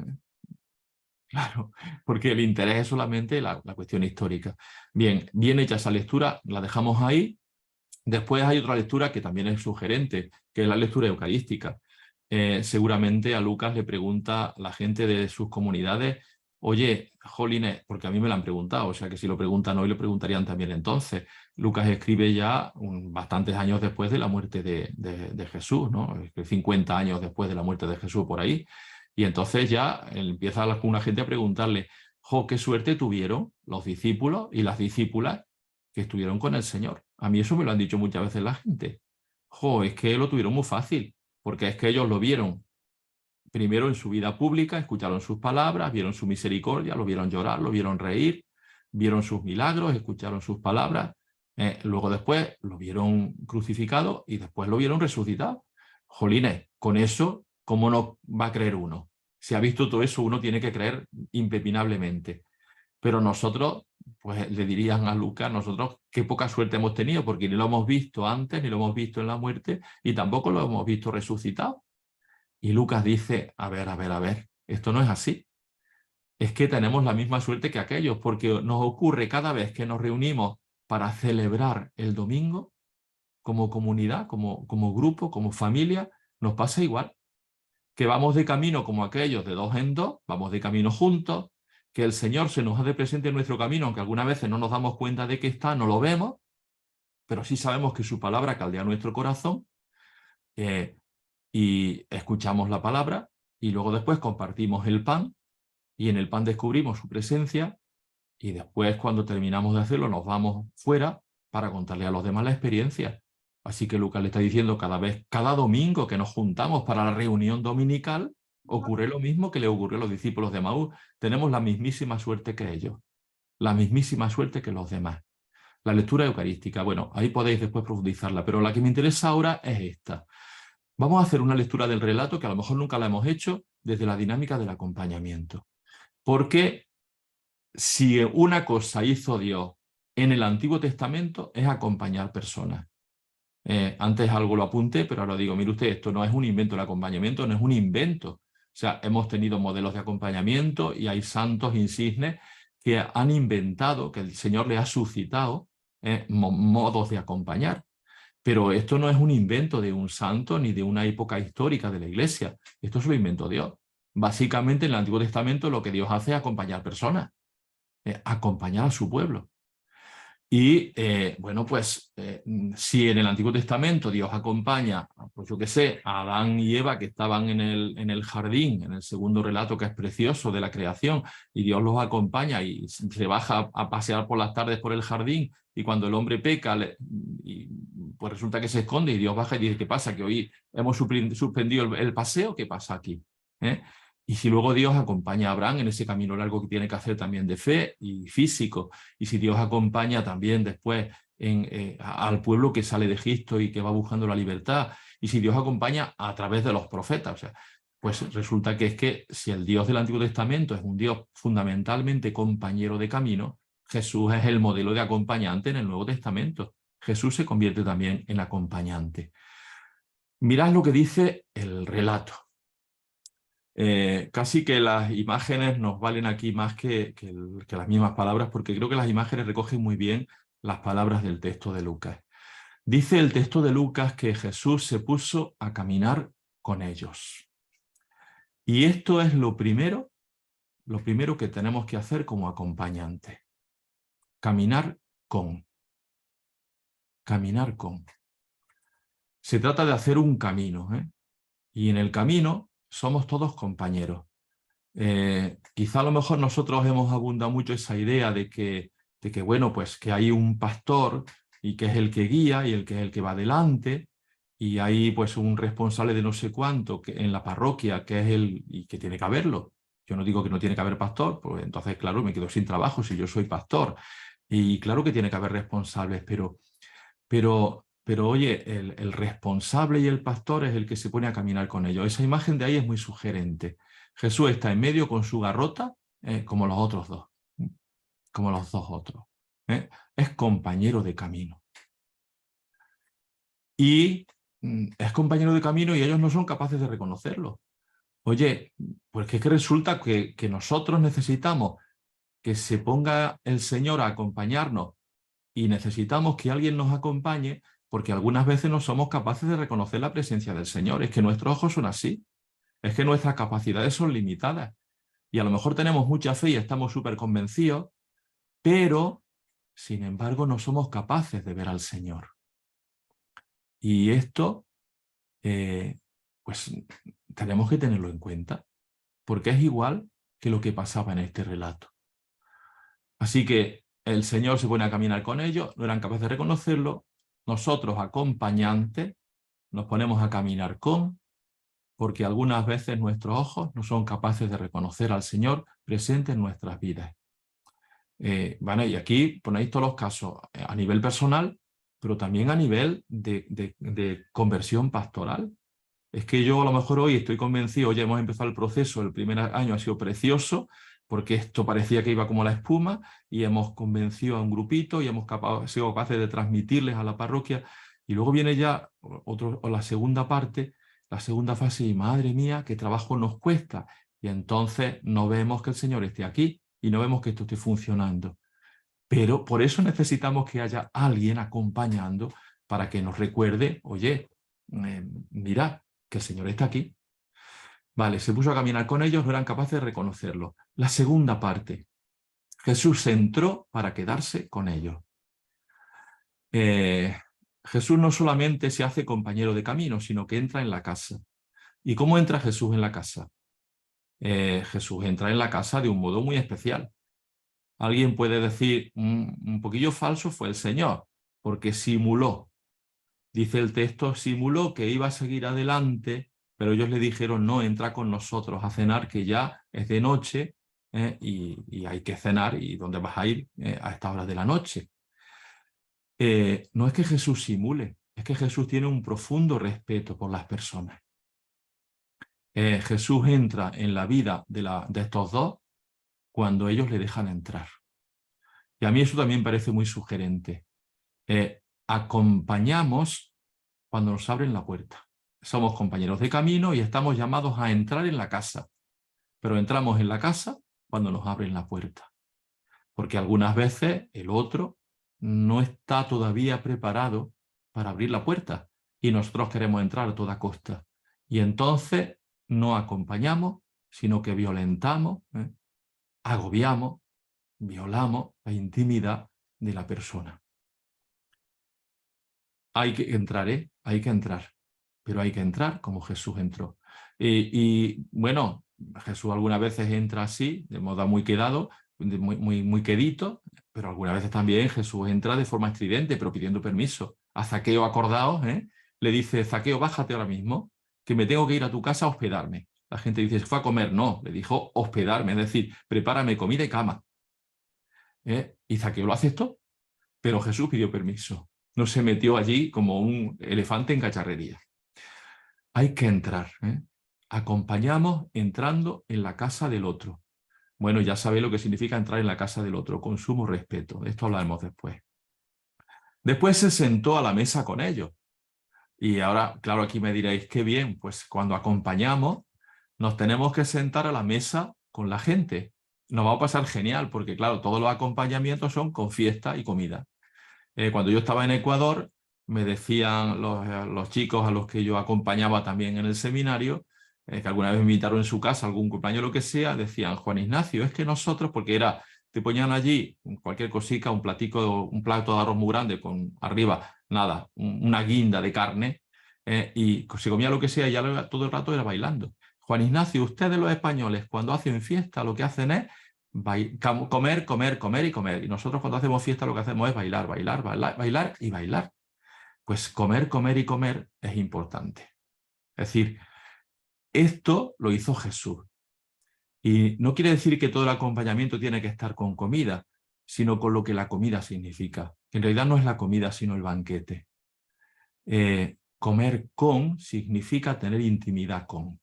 Claro, porque el interés es solamente la cuestión histórica. Bien hecha esa lectura, la dejamos ahí. Después hay otra lectura que también es sugerente, que es la lectura eucarística. Seguramente a Lucas le pregunta la gente de sus comunidades, oye, jolines, porque a mí me lo han preguntado, o sea que si lo preguntan hoy lo preguntarían también entonces. Lucas escribe ya bastantes años después de la muerte de Jesús, ¿no? 50 años después de la muerte de Jesús por ahí. Y entonces ya empieza una gente a preguntarle, jo, qué suerte tuvieron los discípulos y las discípulas que estuvieron con el Señor. A mí eso me lo han dicho muchas veces la gente. Jo, es que lo tuvieron muy fácil, porque es que ellos lo vieron primero en su vida pública, escucharon sus palabras, vieron su misericordia, lo vieron llorar, lo vieron reír, vieron sus milagros, escucharon sus palabras, luego después lo vieron crucificado y después lo vieron resucitado. Jolines, con eso, ¿cómo no va a creer uno? Si ha visto todo eso, uno tiene que creer impepinablemente. Pero nosotros, pues le dirían a Lucas, nosotros qué poca suerte hemos tenido, porque ni lo hemos visto antes, ni lo hemos visto en la muerte, y tampoco lo hemos visto resucitado. Y Lucas dice, a ver, esto no es así. Es que tenemos la misma suerte que aquellos, porque nos ocurre cada vez que nos reunimos para celebrar el domingo, como comunidad, como grupo, como familia, nos pasa igual. Que vamos de camino como aquellos de dos en dos, vamos de camino juntos, que el Señor se nos hace presente en nuestro camino, aunque algunas veces no nos damos cuenta de que está, no lo vemos, pero sí sabemos que su palabra caldea nuestro corazón, y escuchamos la palabra, y luego después compartimos el pan, y en el pan descubrimos su presencia, y después cuando terminamos de hacerlo nos vamos fuera para contarle a los demás la experiencia. Así que Lucas le está diciendo cada domingo que nos juntamos para la reunión dominical, ocurre lo mismo que le ocurrió a los discípulos de Maús. Tenemos la mismísima suerte que ellos, la mismísima suerte que los demás. La lectura eucarística, bueno, ahí podéis después profundizarla, pero la que me interesa ahora es esta. Vamos a hacer una lectura del relato que a lo mejor nunca la hemos hecho desde la dinámica del acompañamiento. Porque si una cosa hizo Dios en el Antiguo Testamento es acompañar personas. Antes algo lo apunté, pero ahora digo, mire usted, esto no es un invento, el acompañamiento no es un invento. O sea, hemos tenido modelos de acompañamiento y hay santos insignes que han inventado, que el Señor le ha suscitado modos de acompañar. Pero esto no es un invento de un santo ni de una época histórica de la Iglesia. Esto se lo inventó Dios. Básicamente en el Antiguo Testamento lo que Dios hace es acompañar personas, acompañar a su pueblo. Y bueno, pues si en el Antiguo Testamento Dios acompaña, pues yo qué sé, a Adán y Eva que estaban en el jardín, en el segundo relato que es precioso de la creación, y Dios los acompaña y se baja a pasear por las tardes por el jardín, y cuando el hombre peca, pues resulta que se esconde y Dios baja y dice, ¿qué pasa? ¿Que hoy hemos suspendido el paseo? ¿Qué pasa aquí? Y si luego Dios acompaña a Abraham en ese camino largo que tiene que hacer también de fe y físico, y si Dios acompaña también después al pueblo que sale de Egipto y que va buscando la libertad, y si Dios acompaña a través de los profetas, o sea, pues resulta que es que si el Dios del Antiguo Testamento es un Dios fundamentalmente compañero de camino, Jesús es el modelo de acompañante en el Nuevo Testamento. Jesús se convierte también en acompañante. Mirad lo que dice el relato. Casi que las imágenes nos valen aquí más que las mismas palabras, porque creo que las imágenes recogen muy bien las palabras del texto de Lucas. Dice el texto de Lucas que Jesús se puso a caminar con ellos. Y esto es lo primero que tenemos que hacer como acompañantes. Caminar con. Caminar con. Se trata de hacer un camino, y en el camino somos todos compañeros. Quizá a lo mejor nosotros hemos abundado mucho esa idea de que bueno, pues que hay un pastor y que es el que guía y que es el que va adelante, y hay pues un responsable de no sé cuánto en la parroquia que es y que tiene que haberlo. Yo no digo que no tiene que haber pastor, pues entonces claro, me quedo sin trabajo si yo soy pastor. Y claro que tiene que haber responsables, pero oye, el responsable y el pastor es el que se pone a caminar con ellos. Esa imagen de ahí es muy sugerente. Jesús está en medio con su garrota, como los otros dos, como los dos otros. Es compañero de camino. Y es compañero de camino y ellos no son capaces de reconocerlo. Oye, pues es que resulta que nosotros necesitamos que se ponga el Señor a acompañarnos y necesitamos que alguien nos acompañe, porque algunas veces no somos capaces de reconocer la presencia del Señor. Es que nuestros ojos son así. Es que nuestras capacidades son limitadas. Y a lo mejor tenemos mucha fe y estamos súper convencidos, pero, sin embargo, no somos capaces de ver al Señor. Y esto, pues, tenemos que tenerlo en cuenta, porque es igual que lo que pasaba en este relato. Así que el Señor se pone a caminar con ellos, no eran capaces de reconocerlo, nosotros, acompañantes, nos ponemos a caminar con, porque algunas veces nuestros ojos no son capaces de reconocer al Señor presente en nuestras vidas. Bueno, y aquí ponéis todos los casos a nivel personal, pero también a nivel de conversión pastoral. Es que yo a lo mejor hoy estoy convencido, ya hemos empezado el proceso, el primer año ha sido precioso, porque esto parecía que iba como la espuma, y hemos convencido a un grupito y hemos sido capaces de transmitirles a la parroquia, y luego viene ya la segunda parte, la segunda fase, y madre mía, qué trabajo nos cuesta, y entonces no vemos que el Señor esté aquí, y no vemos que esto esté funcionando. Pero por eso necesitamos que haya alguien acompañando para que nos recuerde, oye, mira, que el Señor está aquí. Vale, se puso a caminar con ellos, no eran capaces de reconocerlo. La segunda parte, Jesús entró para quedarse con ellos. Jesús no solamente se hace compañero de camino, sino que entra en la casa. ¿Y cómo entra Jesús en la casa? Jesús entra en la casa de un modo muy especial. Alguien puede decir, un poquillo falso fue el Señor, porque simuló. Dice el texto, simuló que iba a seguir adelante, pero ellos le dijeron, no, entra con nosotros a cenar, que ya es de noche y hay que cenar, y ¿dónde vas a ir a esta hora de la noche? No es que Jesús simule, es que Jesús tiene un profundo respeto por las personas. Jesús entra en la vida de estos dos cuando ellos le dejan entrar. Y a mí eso también parece muy sugerente. Acompañamos cuando nos abren la puerta. Somos compañeros de camino y estamos llamados a entrar en la casa, pero entramos en la casa cuando nos abren la puerta. Porque algunas veces el otro no está todavía preparado para abrir la puerta y nosotros queremos entrar a toda costa. Y entonces no acompañamos, sino que violentamos, agobiamos, violamos la intimidad de la persona. Hay que entrar, hay que entrar, pero hay que entrar como Jesús entró. Y bueno, Jesús algunas veces entra así, de modo muy quedado, muy quedito, pero algunas veces también Jesús entra de forma estridente, pero pidiendo permiso. A Zaqueo, acordaos, le dice, Zaqueo, bájate ahora mismo, que me tengo que ir a tu casa a hospedarme. La gente dice, ¿se fue a comer? No, le dijo hospedarme, es decir, prepárame comida y cama. Y Zaqueo lo aceptó, pero Jesús pidió permiso. No se metió allí como un elefante en cacharrería. Hay que entrar. Acompañamos entrando en la casa del otro. Bueno, ya sabéis lo que significa entrar en la casa del otro, con sumo respeto. De esto hablaremos después. Después se sentó a la mesa con ellos. Y ahora, claro, aquí me diréis, qué bien, pues cuando acompañamos nos tenemos que sentar a la mesa con la gente. Nos va a pasar genial, porque claro, todos los acompañamientos son con fiesta y comida. Cuando yo estaba en Ecuador, me decían los chicos a los que yo acompañaba también en el seminario, que alguna vez me invitaron en su casa, algún cumpleaños, lo que sea, decían, Juan Ignacio, es que nosotros, porque te ponían allí cualquier cosica, un plato de arroz muy grande con arriba, nada, una guinda de carne, y se comía lo que sea y ya todo el rato era bailando. Juan Ignacio, ustedes los españoles, cuando hacen fiesta, lo que hacen es comer, comer, comer y comer. Y nosotros cuando hacemos fiesta lo que hacemos es bailar, bailar, bailar, bailar y bailar. Pues comer, comer y comer es importante. Es decir, esto lo hizo Jesús. Y no quiere decir que todo el acompañamiento tiene que estar con comida, sino con lo que la comida significa. En realidad no es la comida, sino el banquete. Comer con significa tener intimidad con.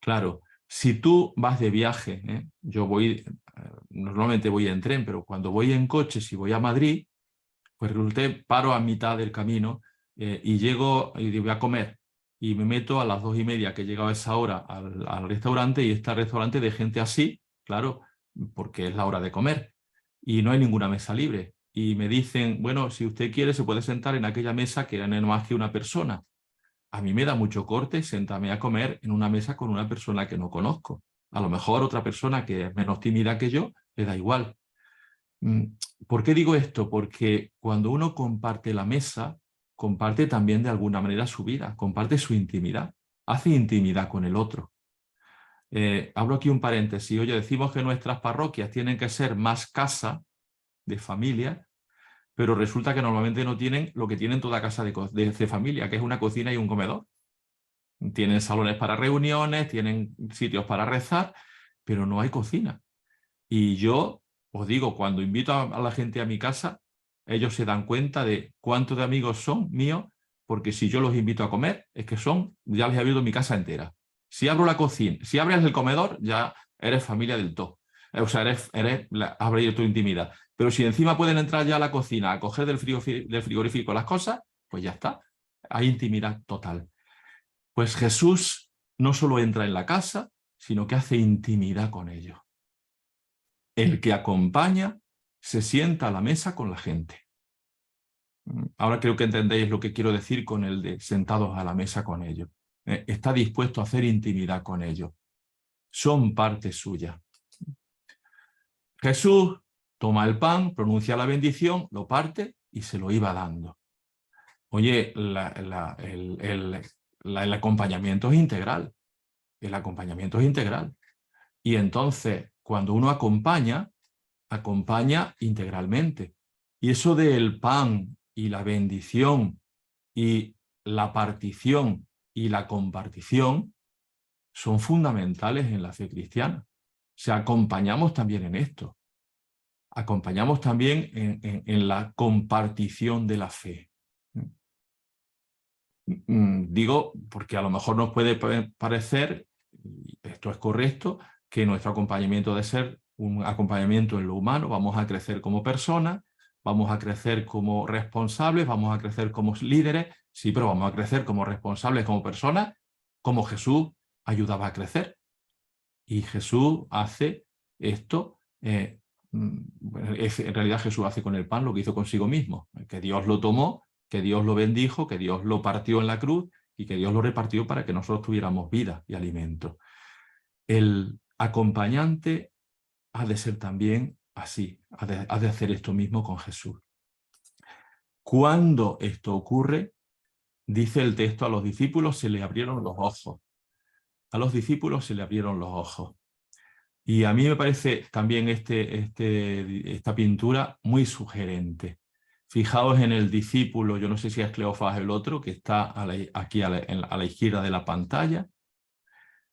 Claro, si tú vas de viaje, yo normalmente voy en tren, pero cuando voy en coche, si voy a Madrid, pues paro a mitad del camino y llego y voy a comer. Y me meto a las 2:30, que he llegado a esa hora al restaurante, y está el restaurante de gente así, claro, porque es la hora de comer. Y no hay ninguna mesa libre. Y me dicen, bueno, si usted quiere se puede sentar en aquella mesa que no hay más que una persona. A mí me da mucho corte sentarme a comer en una mesa con una persona que no conozco. A lo mejor otra persona que es menos tímida que yo, le da igual. ¿Por qué digo esto? Porque cuando uno comparte la mesa, comparte también de alguna manera su vida, comparte su intimidad, hace intimidad con el otro. Abro aquí un paréntesis. Oye, decimos que nuestras parroquias tienen que ser más casa de familia, pero resulta que normalmente no tienen lo que tienen toda casa de familia, que es una cocina y un comedor. Tienen salones para reuniones, tienen sitios para rezar, pero no hay cocina. Y yo os digo, cuando invito a la gente a mi casa, ellos se dan cuenta de cuántos de amigos son míos, porque si yo los invito a comer, es que ya les he abierto mi casa entera. Si abro la cocina, si abres el comedor, ya eres familia del todo. O sea, abrir tu intimidad. Pero si encima pueden entrar ya a la cocina a coger del frigorífico las cosas, pues ya está. Hay intimidad total. Pues Jesús no solo entra en la casa, sino que hace intimidad con ellos. El que acompaña se sienta a la mesa con la gente. Ahora creo que entendéis lo que quiero decir con el de sentados a la mesa con ellos. Está dispuesto a hacer intimidad con ellos. Son parte suya. Jesús toma el pan, pronuncia la bendición, lo parte y se lo iba dando. Oye, el acompañamiento es integral. El acompañamiento es integral. Y entonces, cuando uno acompaña integralmente. Y eso del pan y la bendición y la partición y la compartición son fundamentales en la fe cristiana. O sea, acompañamos también en esto. Acompañamos también en la compartición de la fe. Digo, porque a lo mejor nos puede parecer, y esto es correcto, que nuestro acompañamiento debe ser un acompañamiento en lo humano, vamos a crecer como personas, vamos a crecer como responsables, vamos a crecer como líderes, sí, pero vamos a crecer como responsables, como personas, como Jesús ayudaba a crecer. Y Jesús hace esto, en realidad Jesús hace con el pan lo que hizo consigo mismo, que Dios lo tomó, que Dios lo bendijo, que Dios lo partió en la cruz y que Dios lo repartió para que nosotros tuviéramos vida y alimento. El acompañante ha de ser también así, ha de hacer esto mismo con Jesús. Cuando esto ocurre, dice el texto, a los discípulos se le abrieron los ojos. A los discípulos se le abrieron los ojos. Y a mí me parece también esta pintura muy sugerente. Fijaos en el discípulo, yo no sé si es Cleofás el otro, que está aquí a la izquierda de la pantalla,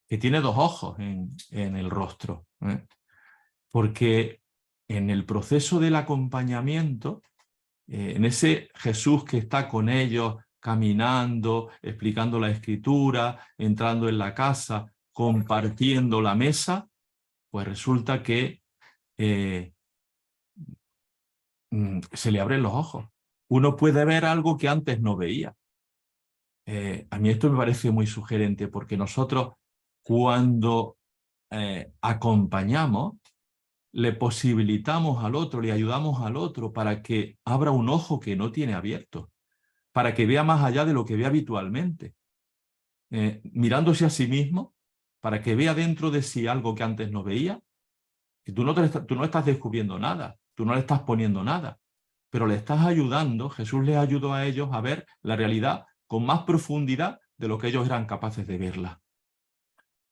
que tiene dos ojos en el rostro. Porque en el proceso del acompañamiento, en ese Jesús que está con ellos, caminando, explicando la Escritura, entrando en la casa, compartiendo la mesa, pues resulta que se le abren los ojos. Uno puede ver algo que antes no veía. A mí esto me parece muy sugerente porque nosotros cuando acompañamos, le posibilitamos al otro, le ayudamos al otro para que abra un ojo que no tiene abierto, para que vea más allá de lo que ve habitualmente, mirándose a sí mismo, para que vea dentro de sí algo que antes no veía. Y tú no estás descubriendo nada, tú no le estás poniendo nada, pero le estás ayudando. Jesús les ayudó a ellos a ver la realidad con más profundidad de lo que ellos eran capaces de verla.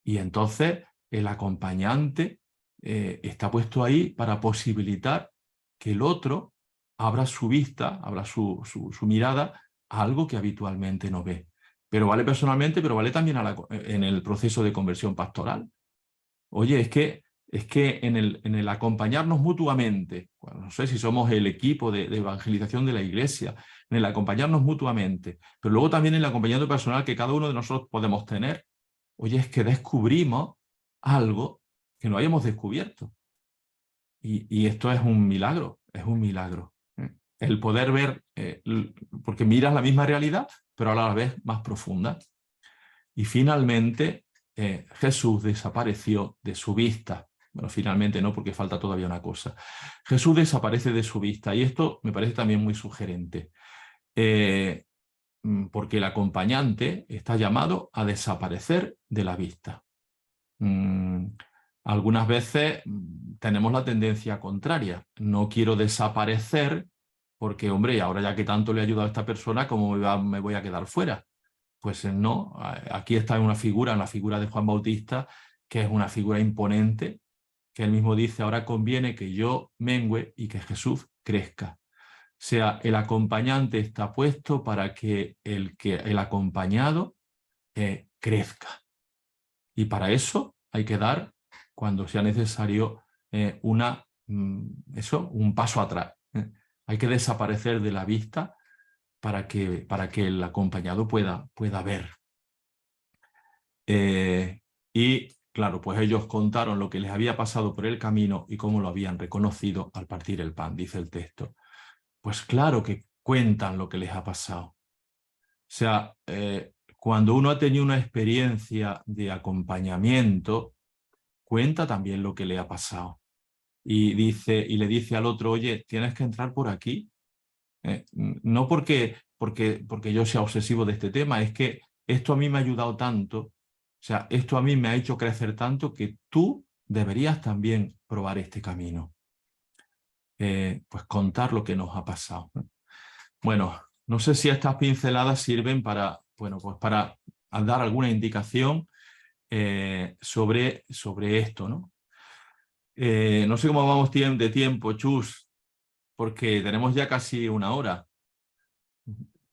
Y entonces el acompañante está puesto ahí para posibilitar que el otro abra su vista, abra su mirada a algo que habitualmente no ve. Pero vale personalmente, pero vale también en el proceso de conversión pastoral. Oye, es que en el acompañarnos mutuamente, bueno, no sé si somos el equipo de evangelización de la Iglesia, en el acompañarnos mutuamente, pero luego también en el acompañamiento personal que cada uno de nosotros podemos tener, oye, es que descubrimos algo que no hayamos descubierto. Y esto es un milagro, es un milagro. El poder ver, porque miras la misma realidad, pero a la vez más profunda. Y finalmente Jesús desapareció de su vista. Bueno, finalmente no, porque falta todavía una cosa. Jesús desaparece de su vista y esto me parece también muy sugerente. Porque el acompañante está llamado a desaparecer de la vista. Algunas veces tenemos la tendencia contraria. No quiero desaparecer porque, hombre, ahora ya que tanto le he ayudado a esta persona, ¿cómo me voy a quedar fuera? Pues no, aquí está la figura de Juan Bautista, que es una figura imponente, que él mismo dice, ahora conviene que yo mengüe y que Jesús crezca. O sea, el acompañante está puesto para que el acompañado crezca. Y para eso hay que dar, cuando sea necesario, un paso atrás. Hay que desaparecer de la vista para que el acompañado pueda ver. Y claro, pues ellos contaron lo que les había pasado por el camino y cómo lo habían reconocido al partir el pan, dice el texto. Pues claro que cuentan lo que les ha pasado. O sea, cuando uno ha tenido una experiencia de acompañamiento, cuenta también lo que le ha pasado. Y le dice al otro, oye, tienes que entrar por aquí. No porque yo sea obsesivo de este tema, es que esto a mí me ha ayudado tanto, o sea, esto a mí me ha hecho crecer tanto que tú deberías también probar este camino. Pues contar lo que nos ha pasado. Bueno, no sé si estas pinceladas sirven para, bueno, pues para dar alguna indicación sobre esto, ¿no? No sé cómo vamos de tiempo, Chus, porque tenemos ya casi una hora.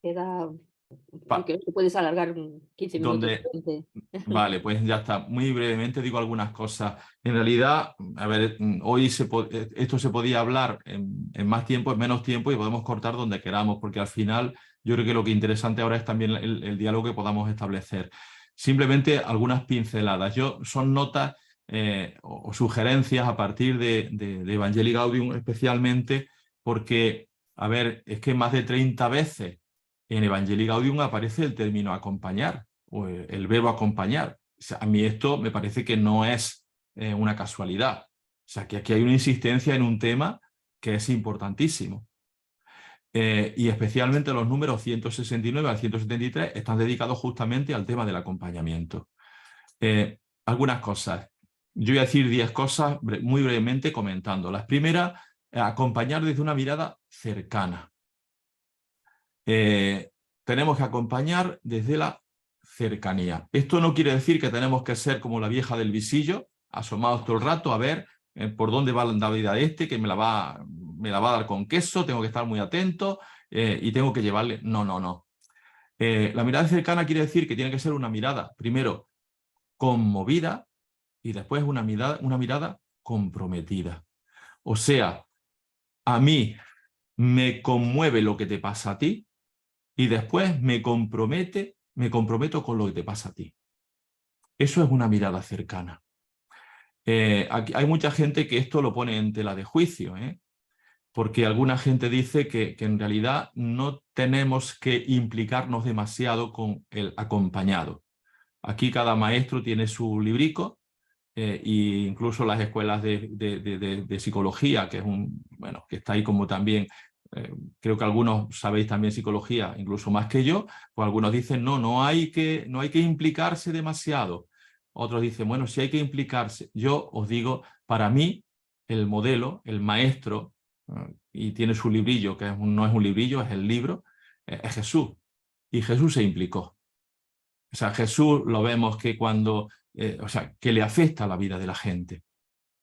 Queda, yo creo que puedes alargar 15 minutos. Donde, vale, pues ya está. Muy brevemente digo algunas cosas. En realidad, a ver, hoy esto se podía hablar en más tiempo, en menos tiempo, y podemos cortar donde queramos, porque al final yo creo que lo que interesante ahora es también el diálogo que podamos establecer. Simplemente algunas pinceladas. Son notas o sugerencias a partir de Evangelii Gaudium, especialmente porque, a ver, es que más de 30 veces en Evangelii Gaudium aparece el término acompañar, o el verbo acompañar. O sea, a mí esto me parece que no es una casualidad. O sea, que aquí hay una insistencia en un tema que es importantísimo. Y especialmente los números 169 al 173 están dedicados justamente al tema del acompañamiento. Algunas cosas. Yo voy a decir 10 cosas muy brevemente comentando. Las primeras, acompañar desde una mirada cercana. Tenemos que acompañar desde la cercanía. Esto no quiere decir que tenemos que ser como la vieja del visillo, asomados todo el rato a ver por dónde va la vida de este, que me la va a dar con queso, tengo que estar muy atento y tengo que llevarle... No, no, no. La mirada cercana quiere decir que tiene que ser una mirada, primero, conmovida y después una mirada comprometida. O sea, a mí me conmueve lo que te pasa a ti, y después me comprometo con lo que te pasa a ti. Eso es una mirada cercana. Aquí hay mucha gente que esto lo pone en tela de juicio, porque alguna gente dice que en realidad no tenemos que implicarnos demasiado con el acompañado. Aquí cada maestro tiene su librico, e incluso las escuelas de psicología, que es que está ahí como también. Creo que algunos sabéis también psicología, incluso más que yo, pues algunos dicen no hay que implicarse demasiado. Otros dicen, bueno, sí hay que implicarse. Yo os digo, para mí, el modelo, el maestro, y tiene su librillo, que no es un librillo, es el libro, es Jesús. Y Jesús se implicó. O sea, Jesús lo vemos que que le afecta a la vida de la gente.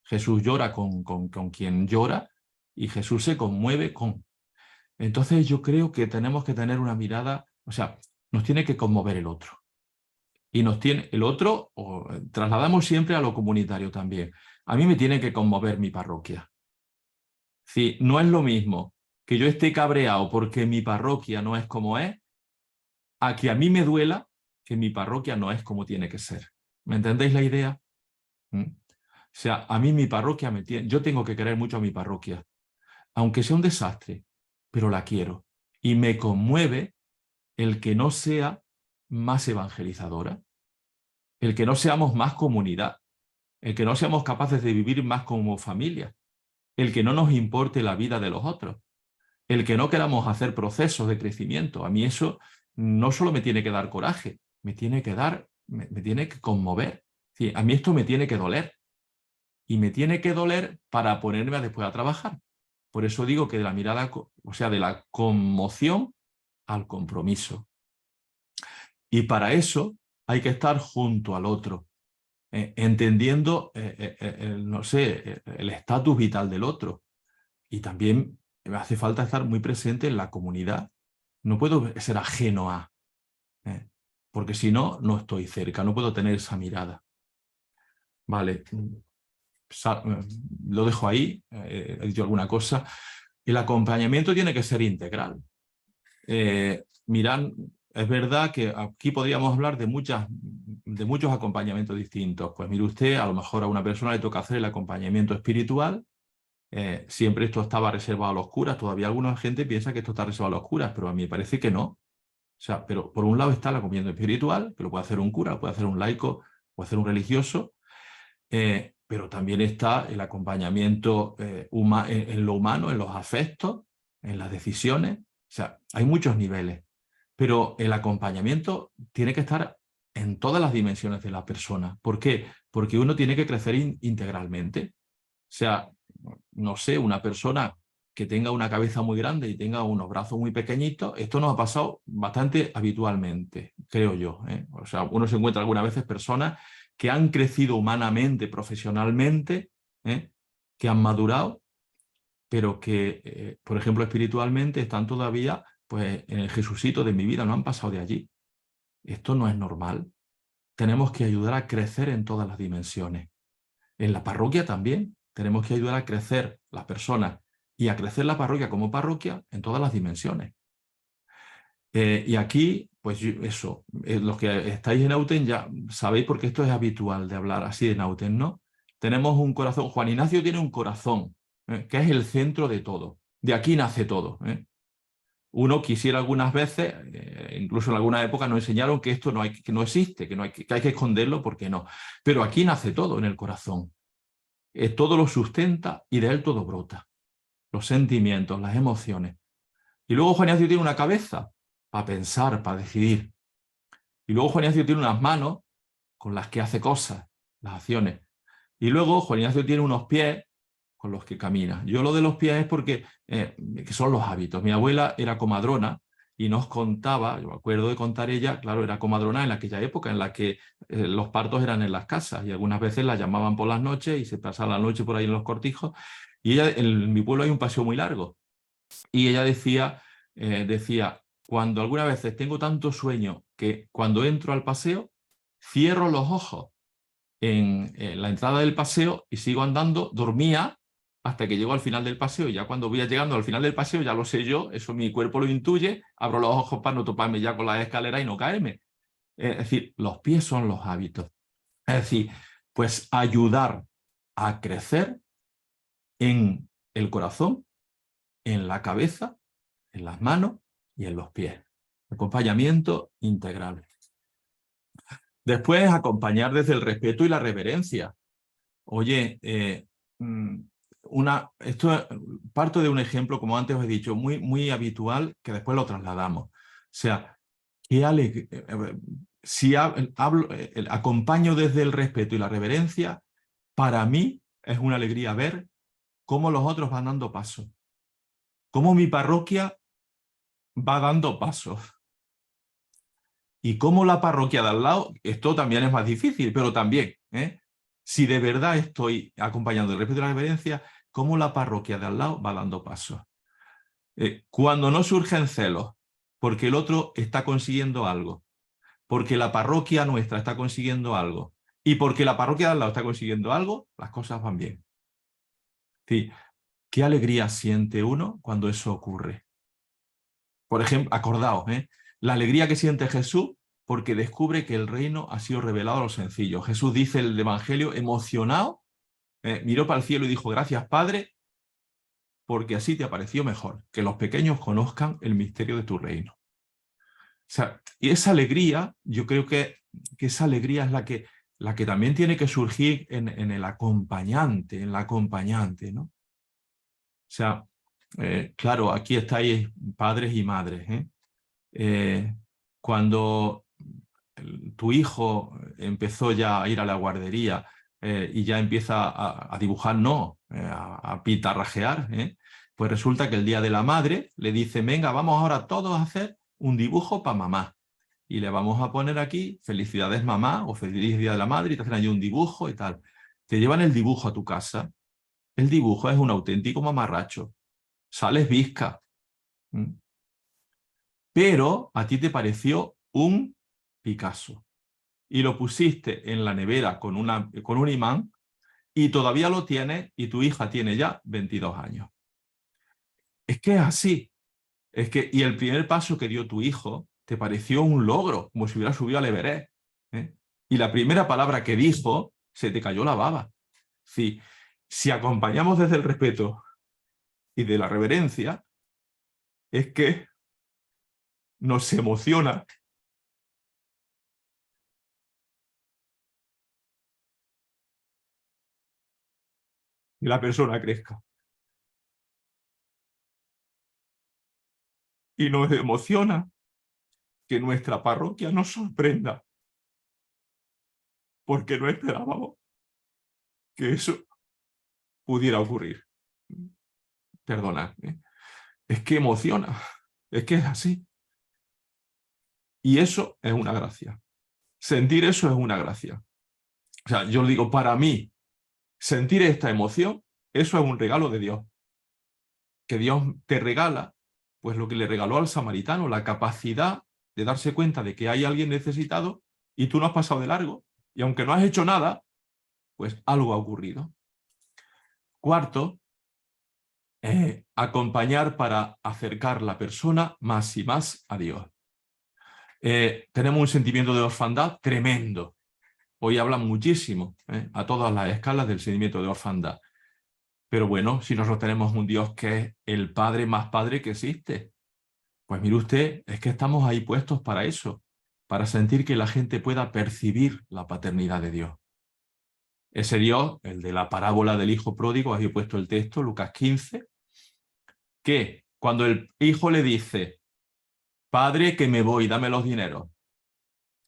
Jesús llora con quien llora y Jesús se conmueve con... Entonces yo creo que tenemos que tener una mirada, o sea, nos tiene que conmover el otro. Y el otro, trasladamos siempre a lo comunitario también. A mí me tiene que conmover mi parroquia. Sí, no es lo mismo que yo esté cabreado porque mi parroquia no es como es, a que a mí me duela que mi parroquia no es como tiene que ser. ¿Me entendéis la idea? O sea, a mí mi parroquia yo tengo que querer mucho a mi parroquia, aunque sea un desastre, pero la quiero. Y me conmueve el que no sea más evangelizadora, el que no seamos más comunidad, el que no seamos capaces de vivir más como familia, el que no nos importe la vida de los otros, el que no queramos hacer procesos de crecimiento. A mí eso no solo me tiene que dar coraje, me tiene que conmover. Sí, a mí esto me tiene que doler. Y me tiene que doler para ponerme después a trabajar. Por eso digo que de la mirada, o sea, de la conmoción al compromiso. Y para eso hay que estar junto al otro, entendiendo, no sé, el estatus vital del otro. Y también me hace falta estar muy presente en la comunidad. No puedo ser ajeno a. porque si no, no estoy cerca, no puedo tener esa mirada. Vale, lo dejo ahí, he dicho alguna cosa. El acompañamiento tiene que ser integral. Mirad, es verdad que aquí podríamos hablar de muchos acompañamientos distintos. Pues mire usted, a lo mejor a una persona le toca hacer el acompañamiento espiritual. Siempre esto estaba reservado a los curas. Todavía alguna gente piensa que esto está reservado a los curas, pero a mí me parece que no. O sea, pero por un lado está el acompañamiento espiritual, que lo puede hacer un cura, lo puede hacer un laico, puede hacer un religioso, pero también está el acompañamiento en lo humano, en los afectos, en las decisiones. O sea, hay muchos niveles, pero el acompañamiento tiene que estar en todas las dimensiones de la persona. ¿Por qué? Porque uno tiene que crecer integralmente. O sea, no sé, una persona que tenga una cabeza muy grande y tenga unos brazos muy pequeñitos, esto nos ha pasado bastante habitualmente, creo yo. O sea, uno se encuentra algunas veces personas que han crecido humanamente, profesionalmente, que han madurado, pero que, por ejemplo, espiritualmente están todavía pues, en el Jesucito de mi vida, no han pasado de allí. Esto no es normal. Tenemos que ayudar a crecer en todas las dimensiones. En la parroquia también tenemos que ayudar a crecer las personas y a crecer la parroquia como parroquia en todas las dimensiones. Y aquí, pues eso, los que estáis en Nauten ya sabéis porque esto es habitual de hablar así de Nauten, ¿no? Tenemos un corazón, Juan Ignacio tiene un corazón, que es el centro de todo. De aquí nace todo. Uno quisiera algunas veces, incluso en alguna época nos enseñaron que esto que no existe, que hay que esconderlo porque no. Pero aquí nace todo en el corazón. Todo lo sustenta y de él todo brota. Los sentimientos, las emociones. Y luego Juan Ignacio tiene una cabeza para pensar, para decidir. Y luego Juan Ignacio tiene unas manos con las que hace cosas, las acciones. Y luego Juan Ignacio tiene unos pies con los que camina. Yo lo de los pies es porque que son los hábitos. Mi abuela era comadrona y nos contaba, yo me acuerdo de contar ella, claro, era comadrona en aquella época en la que los partos eran en las casas y algunas veces la llamaban por las noches y se pasaba la noche por ahí en los cortijos. Y ella, en mi pueblo hay un paseo muy largo. Y ella decía, cuando algunas veces tengo tanto sueño que cuando entro al paseo, cierro los ojos en la entrada del paseo y sigo andando, dormía hasta que llego al final del paseo y ya cuando voy llegando al final del paseo ya lo sé yo, eso mi cuerpo lo intuye, abro los ojos para no toparme ya con las escaleras y no caerme. Es decir, los pies son los hábitos. Es decir, pues ayudar a crecer en el corazón, en la cabeza, en las manos y en los pies. Acompañamiento integral. Después, acompañar desde el respeto y la reverencia. Oye, parto de un ejemplo, como antes os he dicho, muy, muy habitual, que después lo trasladamos. O sea, si acompaño desde el respeto y la reverencia, para mí es una alegría ver cómo los otros van dando pasos. Cómo mi parroquia va dando pasos. Y cómo la parroquia de al lado, esto también es más difícil, pero también, si de verdad estoy acompañando el respeto y la reverencia, cómo la parroquia de al lado va dando pasos. Cuando no surgen celos, porque el otro está consiguiendo algo, porque la parroquia nuestra está consiguiendo algo, y porque la parroquia de al lado está consiguiendo algo, las cosas van bien. Sí. ¿Qué alegría siente uno cuando eso ocurre? Por ejemplo, acordaos, la alegría que siente Jesús porque descubre que el reino ha sido revelado a los sencillos. Jesús dice el Evangelio emocionado, miró para el cielo y dijo, gracias Padre, porque así te pareció mejor, que los pequeños conozcan el misterio de tu reino. O sea, y esa alegría, yo creo que esa alegría es la que también tiene que surgir en el acompañante, en la acompañante, ¿no? O sea, claro, aquí estáis padres y madres, cuando tu hijo empezó ya a ir a la guardería y ya empieza a dibujar, no, a pitarrajear, pues resulta que el día de la madre le dice, venga, vamos ahora todos a hacer un dibujo para mamá. Y le vamos a poner aquí, felicidades mamá, o feliz día de la madre, y te hacen allí un dibujo y tal. Te llevan el dibujo a tu casa. El dibujo es un auténtico mamarracho. Sales bizca. Pero a ti te pareció un Picasso y lo pusiste en la nevera con un imán y todavía lo tienes y tu hija tiene ya 22 años. Es que es así. Y el primer paso que dio tu hijo te pareció un logro, como si hubiera subido al Everest, ¿eh? Y la primera palabra que dijo, se te cayó la baba. Sí, si acompañamos desde el respeto y de la reverencia, es que nos emociona que la persona crezca. Y nos emociona que nuestra parroquia nos sorprenda, porque no esperábamos que eso pudiera ocurrir. Perdonad, ¿eh? Es que emociona, es que es así. Y eso es una gracia. Sentir eso es una gracia. O sea, yo digo, para mí, sentir esta emoción, eso es un regalo de Dios. Que Dios te regala, pues lo que le regaló al samaritano, la capacidad de darse cuenta de que hay alguien necesitado y tú no has pasado de largo. Y aunque no has hecho nada, pues algo ha ocurrido. Cuarto, acompañar para acercar la persona más y más a Dios. Tenemos un sentimiento de orfandad tremendo. Hoy hablan muchísimo a todas las escalas del sentimiento de orfandad. Pero bueno, si nosotros tenemos un Dios que es el Padre más Padre que existe, pues mire usted, es que estamos ahí puestos para eso, para sentir que la gente pueda percibir la paternidad de Dios. Ese Dios, el de la parábola del hijo pródigo, aquí he puesto el texto, Lucas 15, que cuando el hijo le dice, Padre, que me voy, dame los dineros,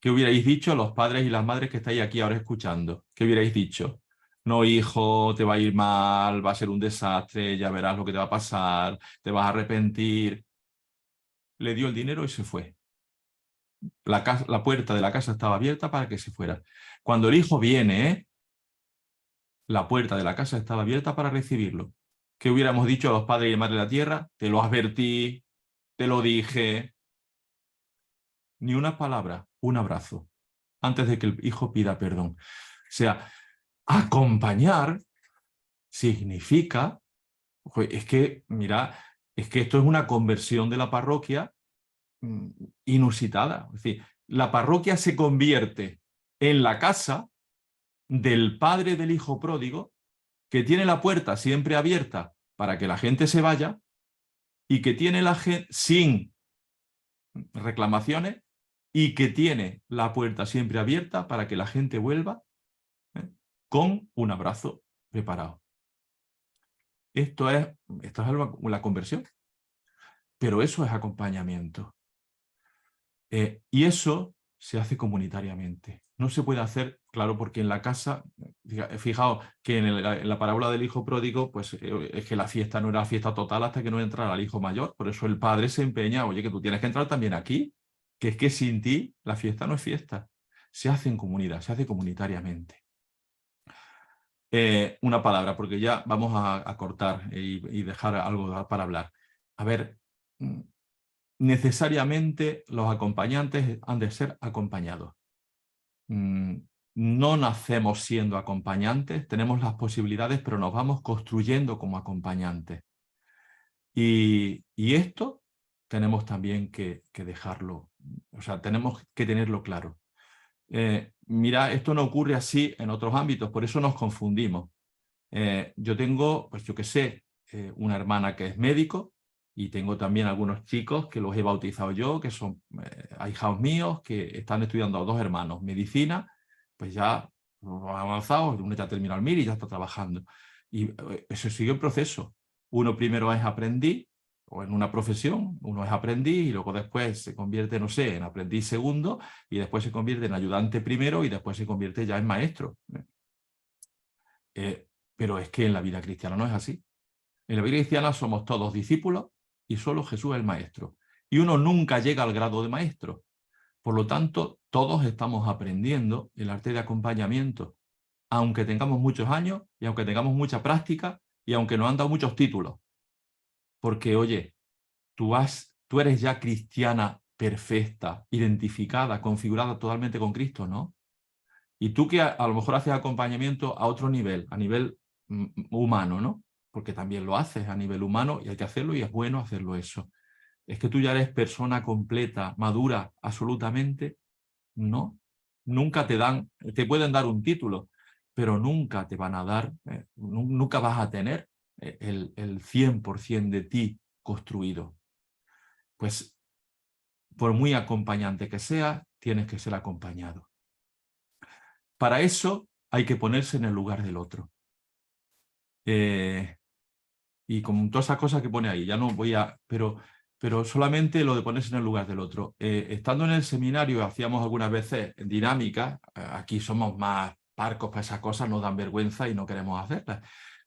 ¿qué hubierais dicho los padres y las madres que estáis aquí ahora escuchando? ¿Qué hubierais dicho? No, hijo, te va a ir mal, va a ser un desastre, ya verás lo que te va a pasar, te vas a arrepentir. Le dio el dinero y se fue. La puerta de la casa estaba abierta para que se fuera. Cuando el hijo viene, la puerta de la casa estaba abierta para recibirlo. ¿Qué hubiéramos dicho a los padres y madres de la tierra? Te lo advertí, te lo dije. Ni una palabra, un abrazo, antes de que el hijo pida perdón. O sea, acompañar significa, es que, mira, es que esto es una conversión de la parroquia inusitada. Es decir, la parroquia se convierte en la casa del padre del hijo pródigo, que tiene la puerta siempre abierta para que la gente se vaya y que tiene la gente sin reclamaciones y que tiene la puerta siempre abierta para que la gente vuelva con un abrazo preparado. Esto es la conversión, pero eso es acompañamiento. Y eso se hace comunitariamente. No se puede hacer, claro, porque en la casa, fijaos que en la parábola del hijo pródigo, pues es que la fiesta no era fiesta total hasta que no entrara el hijo mayor. Por eso el padre se empeña, oye, que tú tienes que entrar también aquí, que es que sin ti la fiesta no es fiesta. Se hace en comunidad, se hace comunitariamente. Una palabra, porque ya vamos a cortar y dejar algo para hablar. A ver, necesariamente los acompañantes han de ser acompañados. No nacemos siendo acompañantes, tenemos las posibilidades, pero nos vamos construyendo como acompañantes. Y esto tenemos también que dejarlo, o sea, tenemos que tenerlo claro. Mira, esto no ocurre así en otros ámbitos, por eso nos confundimos. Yo tengo, pues yo qué sé, una hermana que es médico y tengo también algunos chicos que los he bautizado yo, que son ahijados míos, que están estudiando, dos hermanos, medicina, pues ya avanzados, uno ya terminó el MIR y ya está trabajando. Y eso sigue el proceso. Uno primero es aprendiz, o en una profesión, uno es aprendiz y luego después se convierte, no sé, en aprendiz segundo y después se convierte en ayudante primero y después se convierte ya en maestro. Pero es que en la vida cristiana no es así. En la vida cristiana somos todos discípulos y solo Jesús es el maestro. Y uno nunca llega al grado de maestro. Por lo tanto, todos estamos aprendiendo el arte de acompañamiento, aunque tengamos muchos años y aunque tengamos mucha práctica y aunque nos han dado muchos títulos. Porque, oye, tú eres ya cristiana perfecta, identificada, configurada totalmente con Cristo, ¿no? Y tú que a lo mejor haces acompañamiento a otro nivel, a nivel humano, ¿no? Porque también lo haces a nivel humano y hay que hacerlo y es bueno hacerlo eso. Es que tú ya eres persona completa, madura, absolutamente, no. Nunca te pueden dar un título, pero nunca te van a dar, nunca vas a tener el 100% de ti construido. Pues por muy acompañante que sea, tienes que ser acompañado. Para eso hay que ponerse en el lugar del otro. Y con todas esas cosas que pone ahí, ya no voy a... Pero solamente lo de ponerse en el lugar del otro. Estando en el seminario hacíamos algunas veces dinámicas, aquí somos más parcos para esas cosas, nos dan vergüenza y no queremos hacerlas.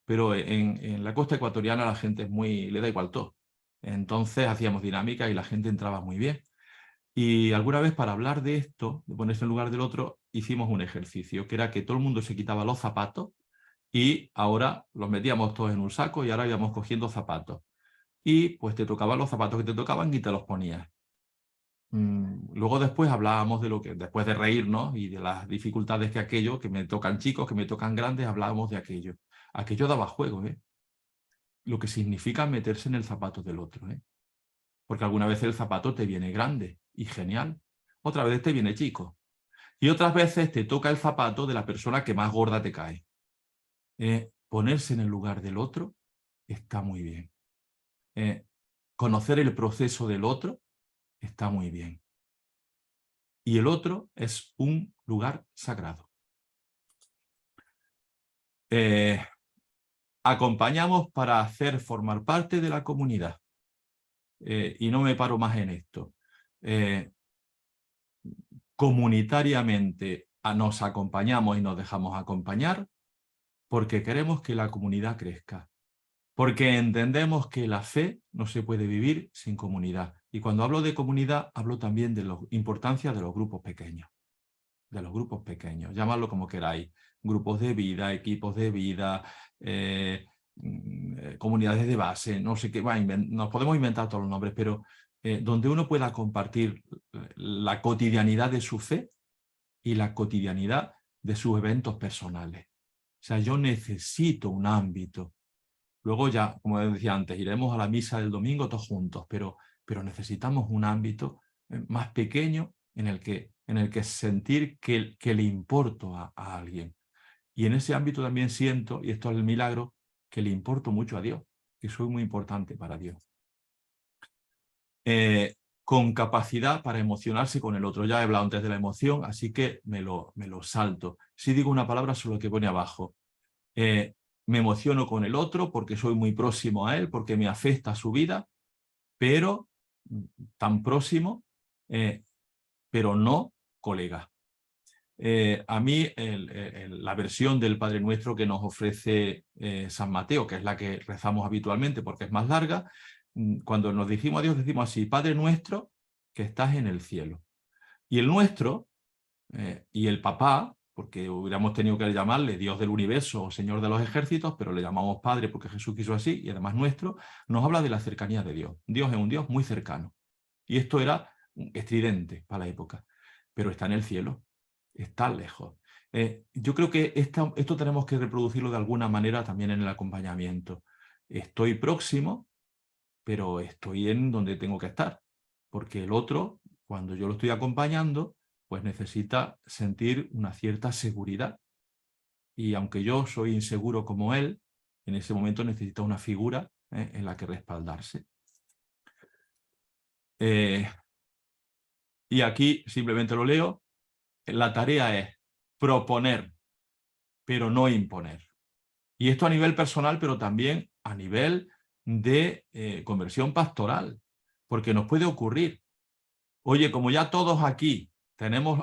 Pero en la costa ecuatoriana la gente le da igual todo. Entonces hacíamos dinámicas y la gente entraba muy bien. Y alguna vez para hablar de esto, de ponerse en el lugar del otro, hicimos un ejercicio, que era que todo el mundo se quitaba los zapatos y ahora los metíamos todos en un saco y ahora íbamos cogiendo zapatos. Y pues te tocaban los zapatos que te tocaban y te los ponías. Luego después hablábamos de lo que, después de reírnos y de las dificultades que me tocan chicos, que me tocan grandes, hablábamos de aquello. Aquello daba juego, ¿eh? Lo que significa meterse en el zapato del otro, ¿eh? Porque alguna vez el zapato te viene grande y genial, otra vez te viene chico. Y otras veces te toca el zapato de la persona que más gorda te cae. Ponerse en el lugar del otro está muy bien. Conocer el proceso del otro está muy bien. Y el otro es un lugar sagrado. Acompañamos para hacer formar parte de la comunidad. Y no me paro más en esto. Comunitariamente nos acompañamos y nos dejamos acompañar porque queremos que la comunidad crezca. Porque entendemos que la fe no se puede vivir sin comunidad. Y cuando hablo de comunidad, hablo también de la importancia de los grupos pequeños. De los grupos pequeños, llamadlo como queráis. Grupos de vida, equipos de vida, comunidades de base, no sé qué. Bueno, nos podemos inventar todos los nombres, pero donde uno pueda compartir la cotidianidad de su fe y la cotidianidad de sus eventos personales. O sea, yo necesito un ámbito. Luego ya, como decía antes, iremos a la misa del domingo todos juntos, pero necesitamos un ámbito más pequeño en el que sentir que le importo a alguien. Y en ese ámbito también siento, y esto es el milagro, que le importo mucho a Dios, que soy muy importante para Dios. Con capacidad para emocionarse con el otro. Ya he hablado antes de la emoción, así que me lo salto. Si digo una palabra sobre lo que pone abajo. Me emociono con el otro porque soy muy próximo a él, porque me afecta a su vida, pero tan próximo, pero no colega. A mí la versión del Padre Nuestro que nos ofrece San Mateo, que es la que rezamos habitualmente porque es más larga, cuando nos dirigimos a Dios decimos así: Padre Nuestro que estás en el cielo. Y el nuestro y el papá, porque hubiéramos tenido que llamarle Dios del universo o Señor de los ejércitos, pero le llamamos Padre porque Jesús quiso así, y además nuestro, nos habla de la cercanía de Dios. Dios es un Dios muy cercano. Y esto era estridente para la época, pero está en el cielo, está lejos. Yo creo que esto tenemos que reproducirlo de alguna manera también en el acompañamiento. Estoy próximo, pero estoy en donde tengo que estar, porque el otro, cuando yo lo estoy acompañando, pues necesita sentir una cierta seguridad. Y aunque yo soy inseguro como él, en ese momento necesita una figura en la que respaldarse. Y aquí simplemente lo leo. La tarea es proponer, pero no imponer. Y esto a nivel personal, pero también a nivel de conversión pastoral. Porque nos puede ocurrir: oye, como ya todos aquí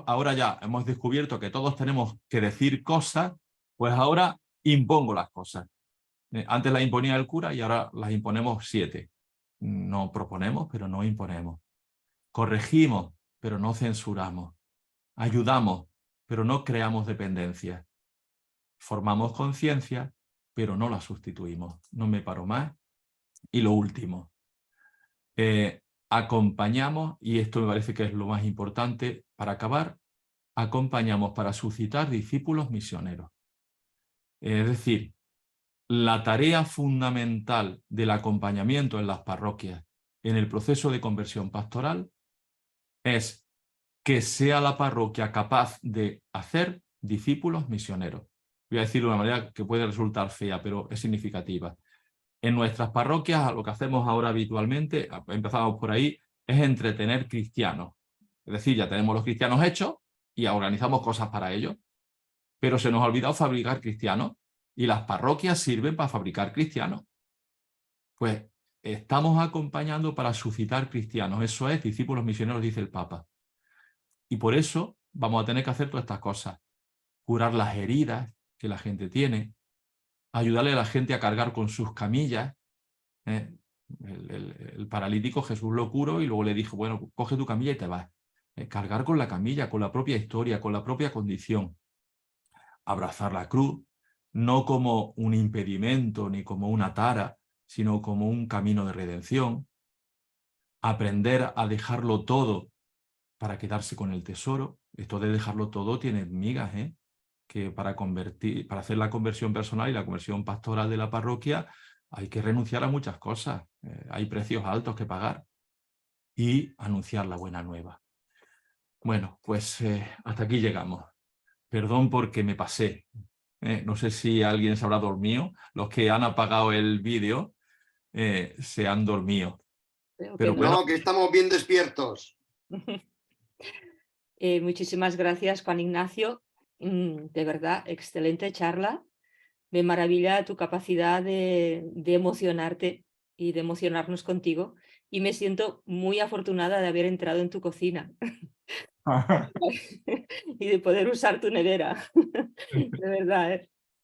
ahora ya hemos descubierto que todos tenemos que decir cosas, pues ahora impongo las cosas. Antes las imponía el cura y ahora las imponemos 7. No proponemos, pero no imponemos. Corregimos, pero no censuramos. Ayudamos, pero no creamos dependencia. Formamos conciencia, pero no la sustituimos. No me paro más. Y lo último. acompañamos, y esto me parece que es lo más importante para acabar, acompañamos para suscitar discípulos misioneros. Es decir, la tarea fundamental del acompañamiento en las parroquias en el proceso de conversión pastoral es que sea la parroquia capaz de hacer discípulos misioneros. Voy a decirlo de una manera que puede resultar fea, pero es significativa. En nuestras parroquias, lo que hacemos ahora habitualmente, empezamos por ahí, es entretener cristianos. Es decir, ya tenemos los cristianos hechos y organizamos cosas para ellos, pero se nos ha olvidado fabricar cristianos y las parroquias sirven para fabricar cristianos. Pues estamos acompañando para suscitar cristianos, eso es, discípulos misioneros, dice el Papa. Y por eso vamos a tener que hacer todas estas cosas. Curar las heridas que la gente tiene, ayudarle a la gente a cargar con sus camillas. El paralítico Jesús lo curó y luego le dijo, bueno, coge tu camilla y te vas. Cargar con la camilla, con la propia historia, con la propia condición. Abrazar la cruz, no como un impedimento ni como una tara, sino como un camino de redención. Aprender a dejarlo todo para quedarse con el tesoro. Esto de dejarlo todo tiene migas, que para hacer la conversión personal y la conversión pastoral de la parroquia hay que renunciar a muchas cosas. Hay precios altos que pagar. Y anunciar la buena nueva. Bueno, pues hasta aquí llegamos. Perdón porque me pasé. No sé si alguien se habrá dormido. Los que han apagado el vídeo se han dormido. Pero bueno, no, que estamos bien despiertos. Muchísimas gracias, Juan Ignacio. De verdad, excelente charla. Me maravilla tu capacidad de emocionarte y de emocionarnos contigo. Y me siento muy afortunada de haber entrado en tu cocina y de poder usar tu nevera. De verdad,